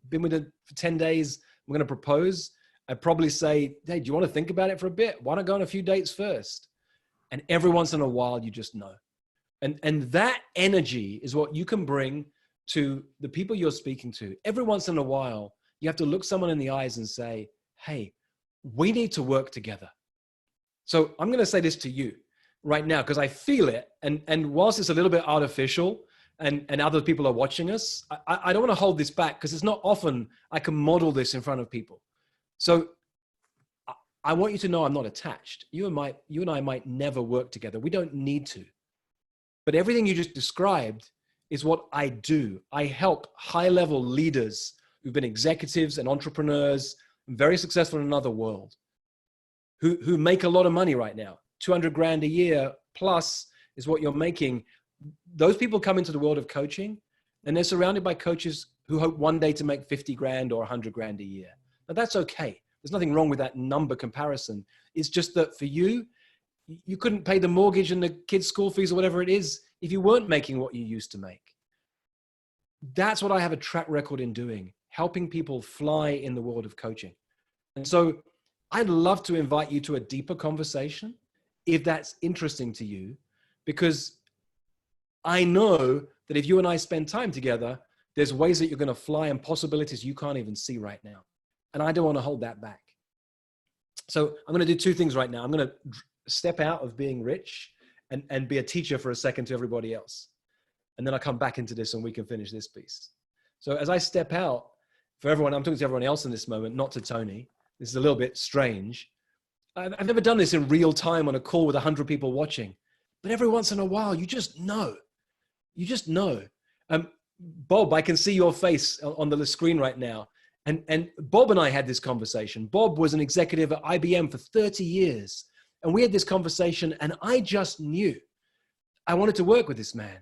been with her for 10 days, I'm going to propose, I'd probably say, hey, do you want to think about it for a bit? Why not go on a few dates first? And every once in a while, you just know. And that energy is what you can bring to the people you're speaking to. Every once in a while, you have to look someone in the eyes and say, hey, we need to work together. So I'm going to say this to you right now, because I feel it. And whilst it's a little bit artificial and other people are watching us, I don't want to hold this back because it's not often I can model this in front of people. So I want you to know I'm not attached. You and I might never work together. We don't need to. But everything you just described is what I do. I help high-level leaders who've been executives and entrepreneurs, very successful in another world, who make a lot of money right now. 200 grand a year plus is what you're making. Those people come into the world of coaching and they're surrounded by coaches who hope one day to make 50 grand or 100 grand a year. Now that's okay. There's nothing wrong with that number comparison. It's just that for you, you couldn't pay the mortgage and the kids' school fees or whatever it is if you weren't making what you used to make. That's what I have a track record in doing, helping people fly in the world of coaching. And so I'd love to invite you to a deeper conversation if that's interesting to you, because I know that if you and I spend time together, there's ways that you're going to fly and possibilities you can't even see right now. And I don't want to hold that back. So I'm going to do two things right now. I'm going to step out of being rich and be a teacher for a second to everybody else. And then I'll come back into this and we can finish this piece. So as I step out, for everyone, I'm talking to everyone else in this moment, not to Tony. This is a little bit strange. I've never done this in real time on a call with 100 people watching, but every once in a while, you just know. You just know. Bob, I can see your face on the screen right now. And Bob and I had this conversation. Bob was an executive at IBM for 30 years. And we had this conversation and I just knew I wanted to work with this man.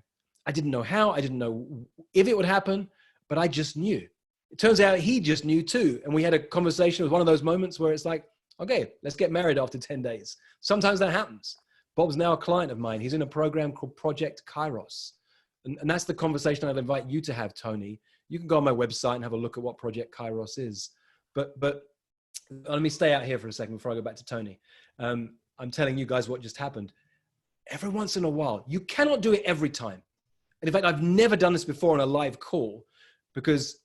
I didn't know how, I didn't know if it would happen, but I just knew. It turns out he just knew too. And we had a conversation. It was one of those moments where it's like, Okay, let's get married after 10 days. Sometimes that happens. Bob's now a client of mine. He's in a program called Project Kairos. And that's the conversation I'd invite you to have, Tony. You can go on my website and have a look at what Project Kairos is. But let me stay out here for a second before I go back to Tony. I'm telling you guys what just happened. Every once in a while, you cannot do it every time. And in fact, I've never done this before on a live call, because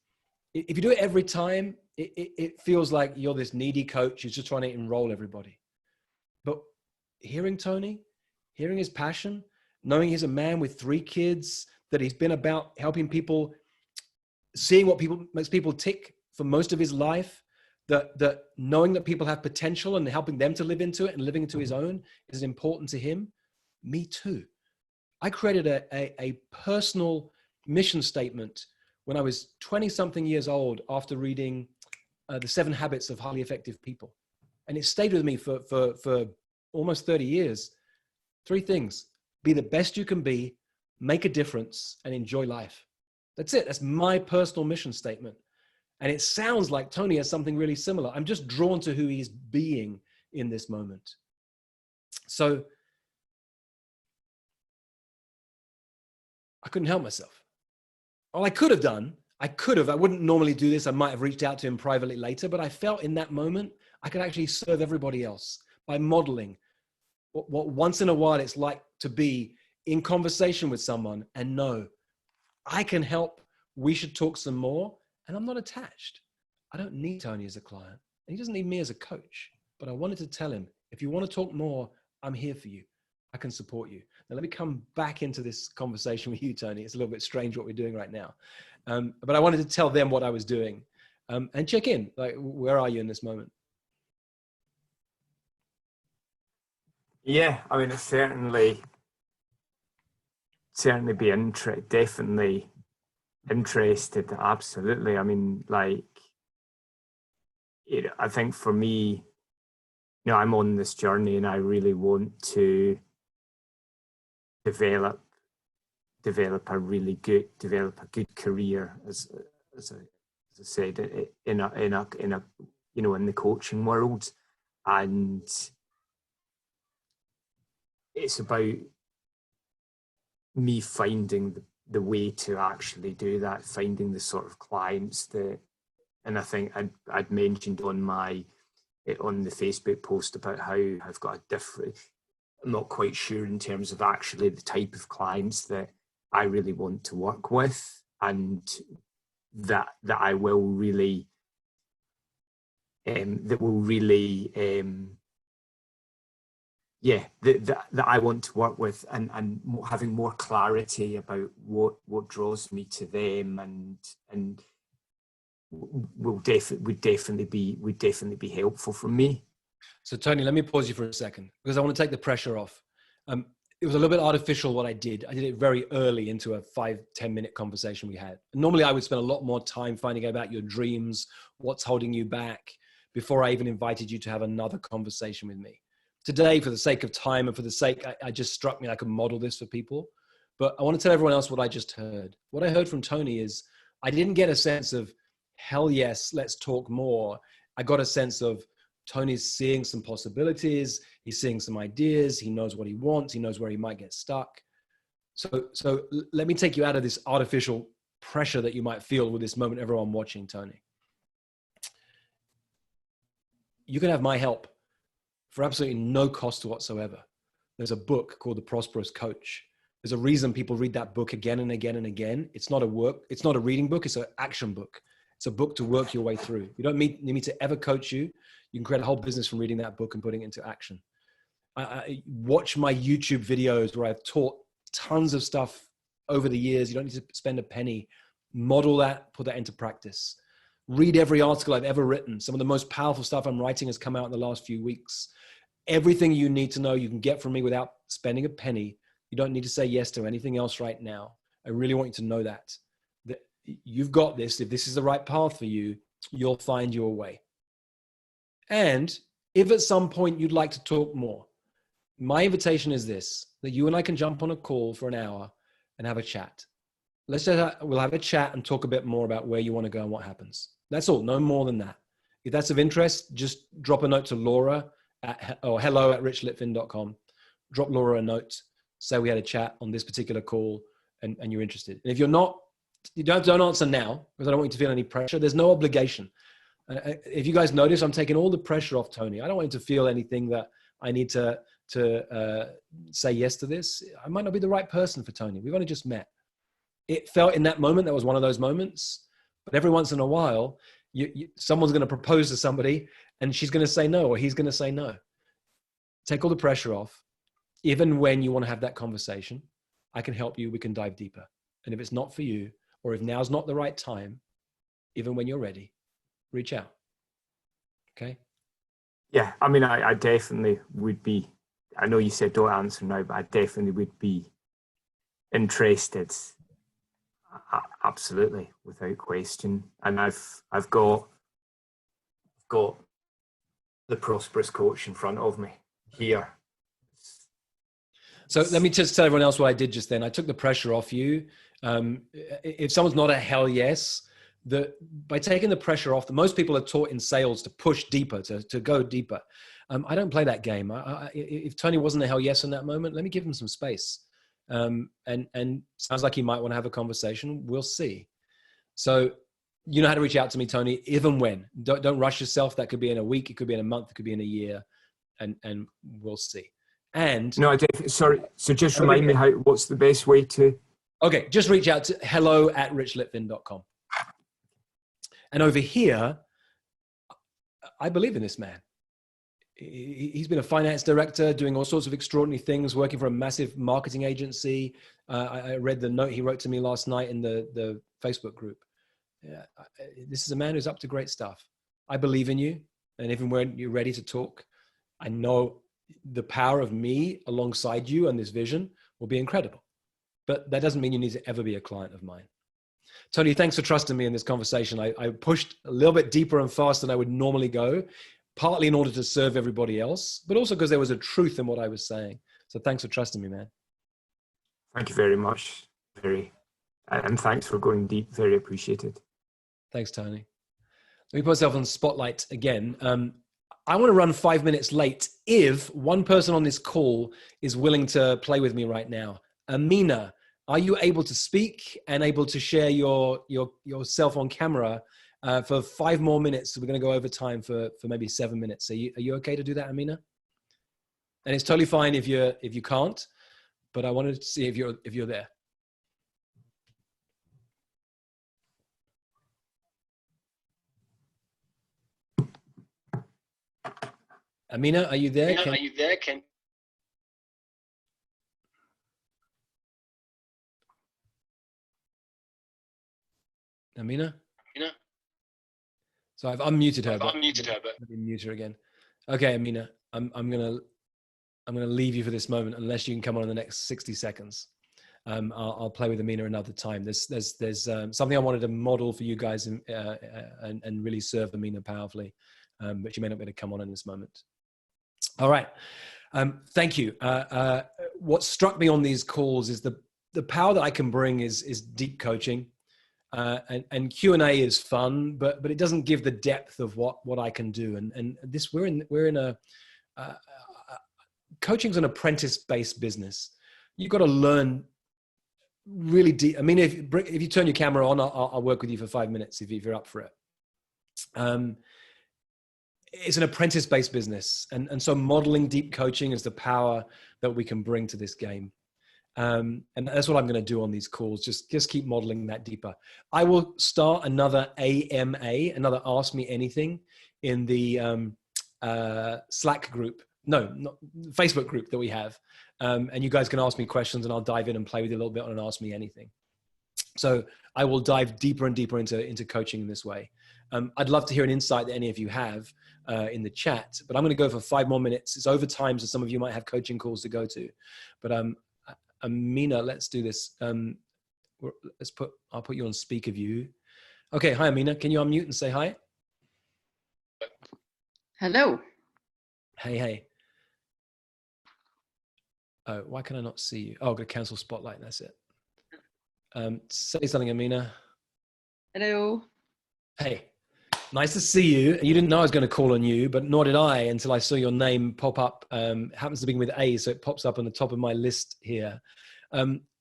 if you do it every time, it feels like you're this needy coach who's just trying to enroll everybody. But hearing Tony, hearing his passion, knowing he's a man with 3 kids, that he's been about helping people, seeing what makes people tick for most of his life, that knowing that people have potential and helping them to live into it and living into his own is important to him. Me too. I created a personal mission statement when I was 20 something years old after reading the 7 Habits of Highly Effective People. And it stayed with me for almost 30 years. 3 things: be the best you can be, make a difference, and enjoy life. That's it. That's my personal mission statement. And it sounds like Tony has something really similar. I'm just drawn to who he's being in this moment. So I couldn't help myself. All I could have done, I wouldn't normally do this. I might have reached out to him privately later, but I felt in that moment, I could actually serve everybody else by modeling what once in a while it's like to be in conversation with someone and know I can help. We should talk some more. And I'm not attached. I don't need Tony as a client, and he doesn't need me as a coach. But I wanted to tell him, if you want to talk more, I'm here for you. I can support you. Now, let me come back into this conversation with you, Tony. It's a little bit strange what we're doing right now. But I wanted to tell them what I was doing and check in. Like, where are you in this moment? Yeah, I mean, it's certainly be definitely interested. Absolutely. I mean, like, I think for me, I'm on this journey and I really want to develop a good career, as I said, in the coaching world. And it's about me finding the way to actually do that, finding the sort of clients and I think I'd mentioned on the Facebook post about how I've got a different, I'm not quite sure in terms of actually the type of clients that I really want to work with, and that I will really, that I want to work with, and having more clarity about what draws me to them, and would definitely be helpful for me. So Tony, let me pause you for a second, because I want to take the pressure off. It was a little bit artificial what I did. I did it very early into a 5-10 minute conversation we had. Normally I would spend a lot more time finding out about your dreams, what's holding you back, before I even invited you to have another conversation with me. Today, for the sake of time and for the sake, I just struck me I could model this for people. But I want to tell everyone else what I just heard. What I heard from Tony is, I didn't get a sense of, hell yes, let's talk more. I got a sense of, Tony's seeing some possibilities. He's seeing some ideas. He knows what he wants. He knows where he might get stuck. So let me take you out of this artificial pressure that you might feel with this moment, everyone watching, Tony. You can have my help for absolutely no cost whatsoever. There's a book called The Prosperous Coach. There's a reason people read that book again and again and again. It's not a reading book. It's an action book. It's a book to work your way through. You don't need me to ever coach you. You can create a whole business from reading that book and putting it into action. I watch my YouTube videos where I've taught tons of stuff over the years. You don't need to spend a penny. Model that, put that into practice. Read every article I've ever written. Some of the most powerful stuff I'm writing has come out in the last few weeks. Everything you need to know you can get from me without spending a penny. You don't need to say yes to anything else right now. I really want you to know that you've got this. If this is the right path for you, you'll find your way. And if at some point you'd like to talk more, my invitation is this, that you and I can jump on a call for an hour and have a chat. We'll have a chat and talk a bit more about where you want to go and what happens. That's all, no more than that. If that's of interest, just drop a note to Laura or hello@richlitvin.com. Drop Laura a note, say we had a chat on this particular call and you're interested. And if you're not, you don't answer now because I don't want you to feel any pressure. There's no obligation. If you guys notice, I'm taking all the pressure off Tony. I don't want him to feel anything that I need to say yes to this. I might not be the right person for Tony. We've only just met. It felt in that moment, that was one of those moments. But every once in a while, someone's going to propose to somebody and she's going to say no, or he's going to say no. Take all the pressure off. Even when you want to have that conversation, I can help you. We can dive deeper. And if it's not for you, or if now's not the right time, even when you're ready, reach out. Okay? Yeah, I mean, I definitely would be, I know you said don't answer now, but I definitely would be interested. Absolutely, without question. And I've got the prosperous coach in front of me here. So let me just tell everyone else what I did just then. I took the pressure off you. If someone's not a hell yes, by taking the pressure off, most people are taught in sales to push deeper, to go deeper. I don't play that game. If Tony wasn't a hell yes in that moment, let me give him some space. And sounds like he might want to have a conversation. We'll see. So you know how to reach out to me, Tony, even when. Don't rush yourself. That could be in a week. It could be in a month. It could be in a year. And we'll see. And no, sorry. So just remind me what's the best way to. Okay, just reach out to hello@richlitvin.com. And over here, I believe in this man. He's been a finance director, doing all sorts of extraordinary things, working for a massive marketing agency. I read the note he wrote to me last night in the Facebook group. This is a man who's up to great stuff. I believe in you. And even when you're ready to talk, I know the power of me alongside you and this vision will be incredible. But that doesn't mean you need to ever be a client of mine. Tony, thanks for trusting me in this conversation. I pushed a little bit deeper and faster than I would normally go, partly in order to serve everybody else, but also because there was a truth in what I was saying. So thanks for trusting me, man. Thank you very much. And thanks for going deep. Very appreciated. Thanks, Tony. Let me put myself on the spotlight again. I want to run 5 minutes late if one person on this call is willing to play with me right now. Amina, are you able to speak and able to share yourself on camera for 5 more minutes? So we're going to go over time for maybe 7 minutes. Are you okay to do that, Amina? And it's totally fine if you can't, but I wanted to see if you're there. Amina, are you there? Amina? So I've unmuted her. But let me mute her again. Okay, Amina, I'm gonna leave you for this moment unless you can come on in the next 60 seconds. I'll play with Amina another time. There's something I wanted to model for you guys and really serve Amina powerfully, but you may not be able to come on in this moment. All right. Thank you. What struck me on these calls is the power that I can bring is deep coaching. And Q&A is fun, but it doesn't give the depth of what I can do. And this we're in a coaching's an apprentice-based business. You've got to learn really deep. I mean, if you turn your camera on, I'll work with you for 5 minutes if you're up for it. It's an apprentice-based business, and so modeling deep coaching is the power that we can bring to this game. And that's what I'm going to do on these calls. Just keep modeling that deeper. I will start another AMA, another Ask Me Anything, in the Slack group. No, not Facebook group that we have. And you guys can ask me questions and I'll dive in and play with you a little bit on an Ask Me Anything. So I will dive deeper and deeper into coaching in this way. I'd love to hear an insight that any of you have in the chat, but I'm going to go for 5 more minutes. It's overtime, so some of you might have coaching calls to go to. But Amina, let's do this. I'll put you on speaker view. Okay, hi Amina. Can you unmute and say hi? Hello. Hey. Oh, why can I not see you? Oh, I've got to cancel spotlight. That's it. Say something, Amina. Hello. Hey. Nice to see you. You didn't know I was going to call on you, but nor did I until I saw your name pop up. Happens to begin with A, so it pops up on the top of my list here.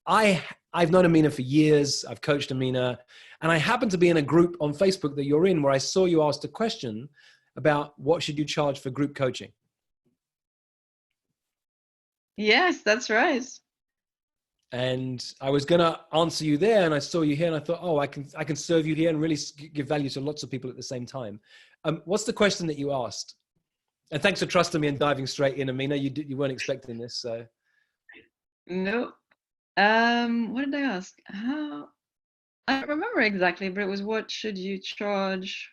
I've known Amina for years. I've coached Amina, and I happen to be in a group on Facebook that you're in where I saw you asked a question about what should you charge for group coaching. Yes, that's right. And I was going to answer you there, and I saw you here, and I thought, oh, I can serve you here and really give value to lots of people at the same time. What's the question that you asked? And thanks for trusting me and diving straight in, Amina. You weren't expecting this, so. No. What did I ask? How? I don't remember exactly, but it was what should you charge?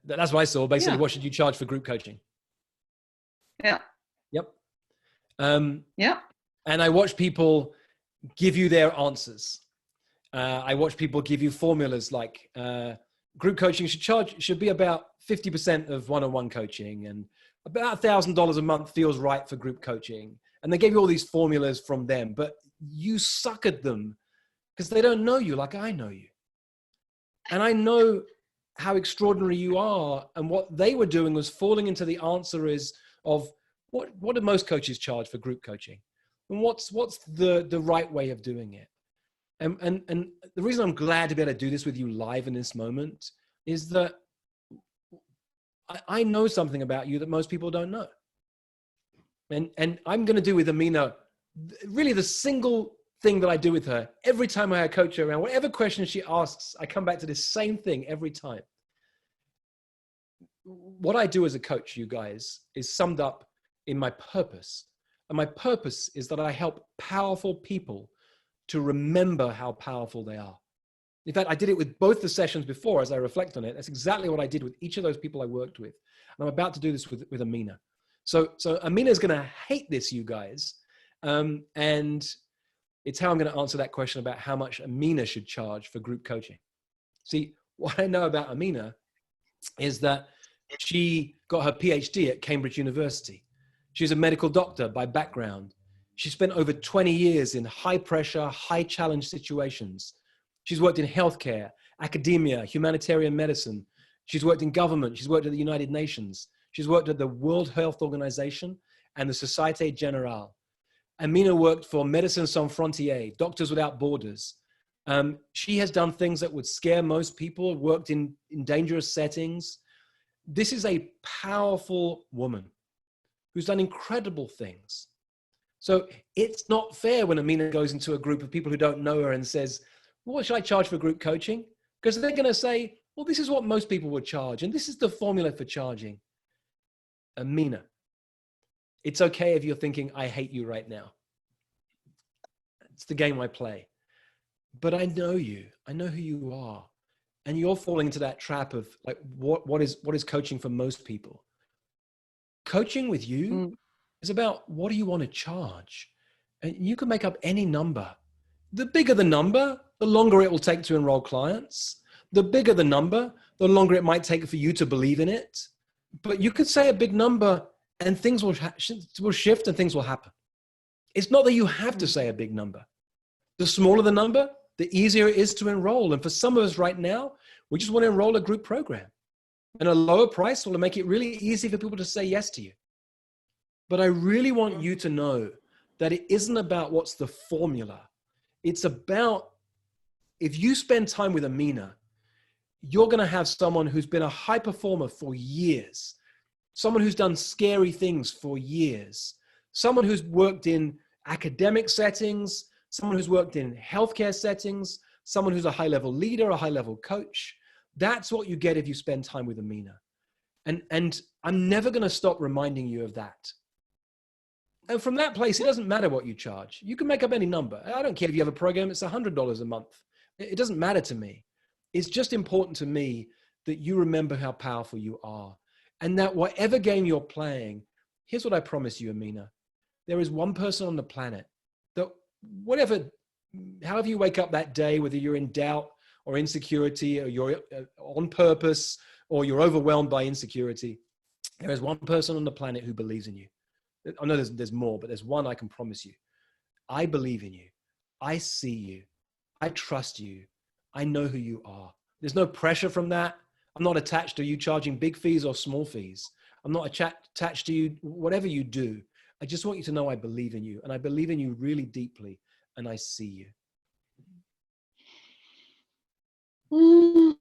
That's what I saw. Basically, Yeah. what should you charge for group coaching? Yeah. Yep. Yeah. And I watch people give you their answers. I watch people give you formulas like group coaching should be about 50% of one-on-one coaching, and about $1,000 a month feels right for group coaching. And they gave you all these formulas from them, but you suckered them because they don't know you like I know you. And I know how extraordinary you are. And what they were doing was falling into the answer of what do most coaches charge for group coaching? And what's the right way of doing it? And the reason I'm glad to be able to do this with you live in this moment is that I know something about you that most people don't know. And I'm going to do with Amina, really the single thing that I do with her, every time I coach her around, whatever question she asks, I come back to this same thing every time. What I do as a coach, you guys, is summed up in my purpose. And my purpose is that I help powerful people to remember how powerful they are. In fact, I did it with both the sessions before as I reflect on it. That's exactly what I did with each of those people I worked with. And I'm about to do this with Amina. So Amina is going to hate this, you guys. And it's how I'm going to answer that question about how much Amina should charge for group coaching. See, what I know about Amina is that she got her PhD at Cambridge University. She's a medical doctor by background. She spent over 20 years in high pressure, high challenge situations. She's worked in healthcare, academia, humanitarian medicine. She's worked in government. She's worked at the United Nations. She's worked at the World Health Organization and the Société Générale. Amina worked for Médecins Sans Frontières, Doctors Without Borders. She has done things that would scare most people, worked in dangerous settings. This is a powerful woman who's done incredible things. So it's not fair when Amina goes into a group of people who don't know her and says, well, what should I charge for group coaching? Because they're going to say, well, this is what most people would charge. And this is the formula for charging. Amina, it's okay if you're thinking, I hate you right now. It's the game I play. But I know you. I know who you are. And you're falling into that trap of like, what is coaching for most people? Coaching with you is about what do you want to charge? And you can make up any number. The bigger the number, the longer it will take to enroll clients. The bigger the number, the longer it might take for you to believe in it. But you could say a big number and things will shift and things will happen. It's not that you have to say a big number. The smaller the number, the easier it is to enroll. And for some of us right now, we just want to enroll a group program. And a lower price will make it really easy for people to say yes to you. But I really want you to know that it isn't about what's the formula. It's about, if you spend time with Amina, you're going to have someone who's been a high performer for years, someone who's done scary things for years, someone who's worked in academic settings, someone who's worked in healthcare settings, someone who's a high-level leader, a high-level coach. That's what you get if you spend time with Amina. And I'm never going to stop reminding you of that. And from that place, it doesn't matter what you charge. You can make up any number. I don't care if you have a program, it's $100 a month. It doesn't matter to me. It's just important to me that you remember how powerful you are. And that whatever game you're playing, here's what I promise you, Amina. There is one person on the planet that however you wake up that day, whether you're in doubt or insecurity, or you're on purpose, or you're overwhelmed by insecurity, there is one person on the planet who believes in you. I know there's more, but there's one I can promise you. I believe in you. I see you. I trust you. I know who you are. There's no pressure from that. I'm not attached to you charging big fees or small fees. I'm not attached to you, whatever you do. I just want you to know I believe in you, and I believe in you really deeply, and I see you.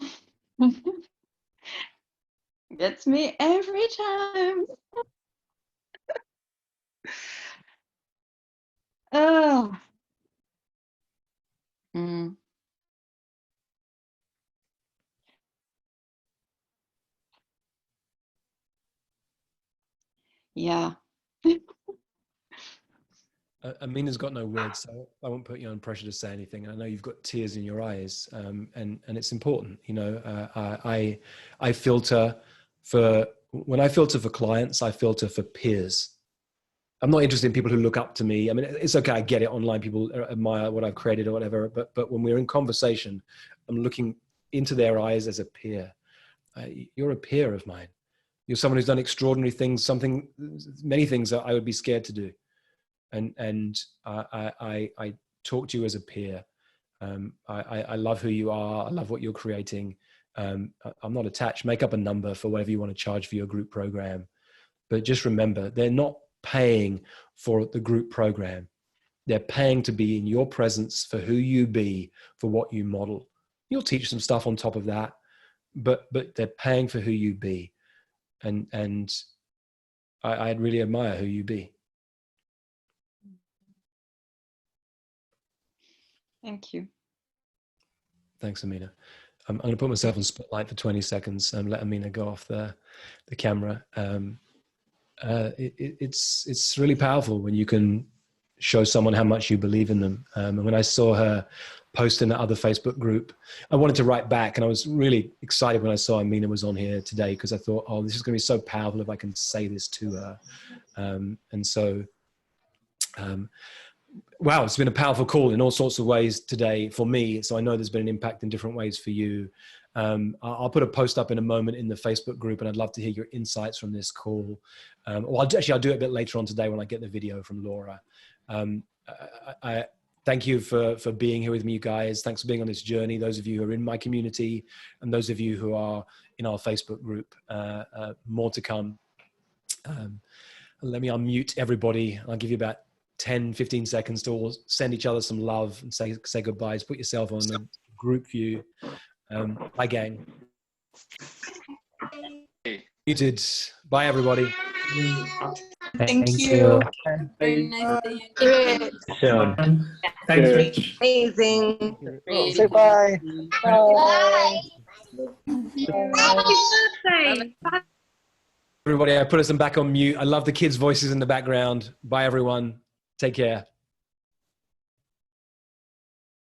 Gets me every time. Oh. Mm. Yeah. Amina's got no words, so I won't put you on pressure to say anything. I know you've got tears in your eyes, and it's important. You know, I filter when I filter for clients, I filter for peers. I'm not interested in people who look up to me. I mean, it's okay, I get it online. People admire what I've created or whatever, but when we're in conversation, I'm looking into their eyes as a peer. You're a peer of mine. You're someone who's done extraordinary things, many things that I would be scared to do. And I talk to you as a peer. I love who you are. I love what you're creating. I'm not attached. Make up a number for whatever you want to charge for your group program. But just remember, they're not paying for the group program. They're paying to be in your presence for who you be, for what you model. You'll teach some stuff on top of that, but they're paying for who you be. And I really admire who you be. Thank you. Thanks, Amina. I'm going to put myself on spotlight for 20 seconds and let Amina go off the camera. It's really powerful when you can show someone how much you believe in them. And when I saw her post in the other Facebook group, I wanted to write back, and I was really excited when I saw Amina was on here today, because I thought, oh, this is going to be so powerful if I can say this to her. Wow, it's been a powerful call in all sorts of ways today for me. So I know there's been an impact in different ways for you. I'll put a post up in a moment in the Facebook group, and I'd love to hear your insights from this call. I'll do it a bit later on today when I get the video from Laura. I thank you for being here with me, you guys. Thanks for being on this journey. Those of you who are in my community and those of you who are in our Facebook group, more to come. Let me unmute everybody. I'll give you about 10, 15 seconds to all send each other some love and say goodbyes. Put yourself on the group view. Bye, gang. Muted. Bye, everybody. Thank you. Very nice day. Thanks, Rich. Amazing. Oh, say bye. Bye. Bye. Everybody, I put us back on mute. I love the kids' voices in the background. Bye, everyone. Take care.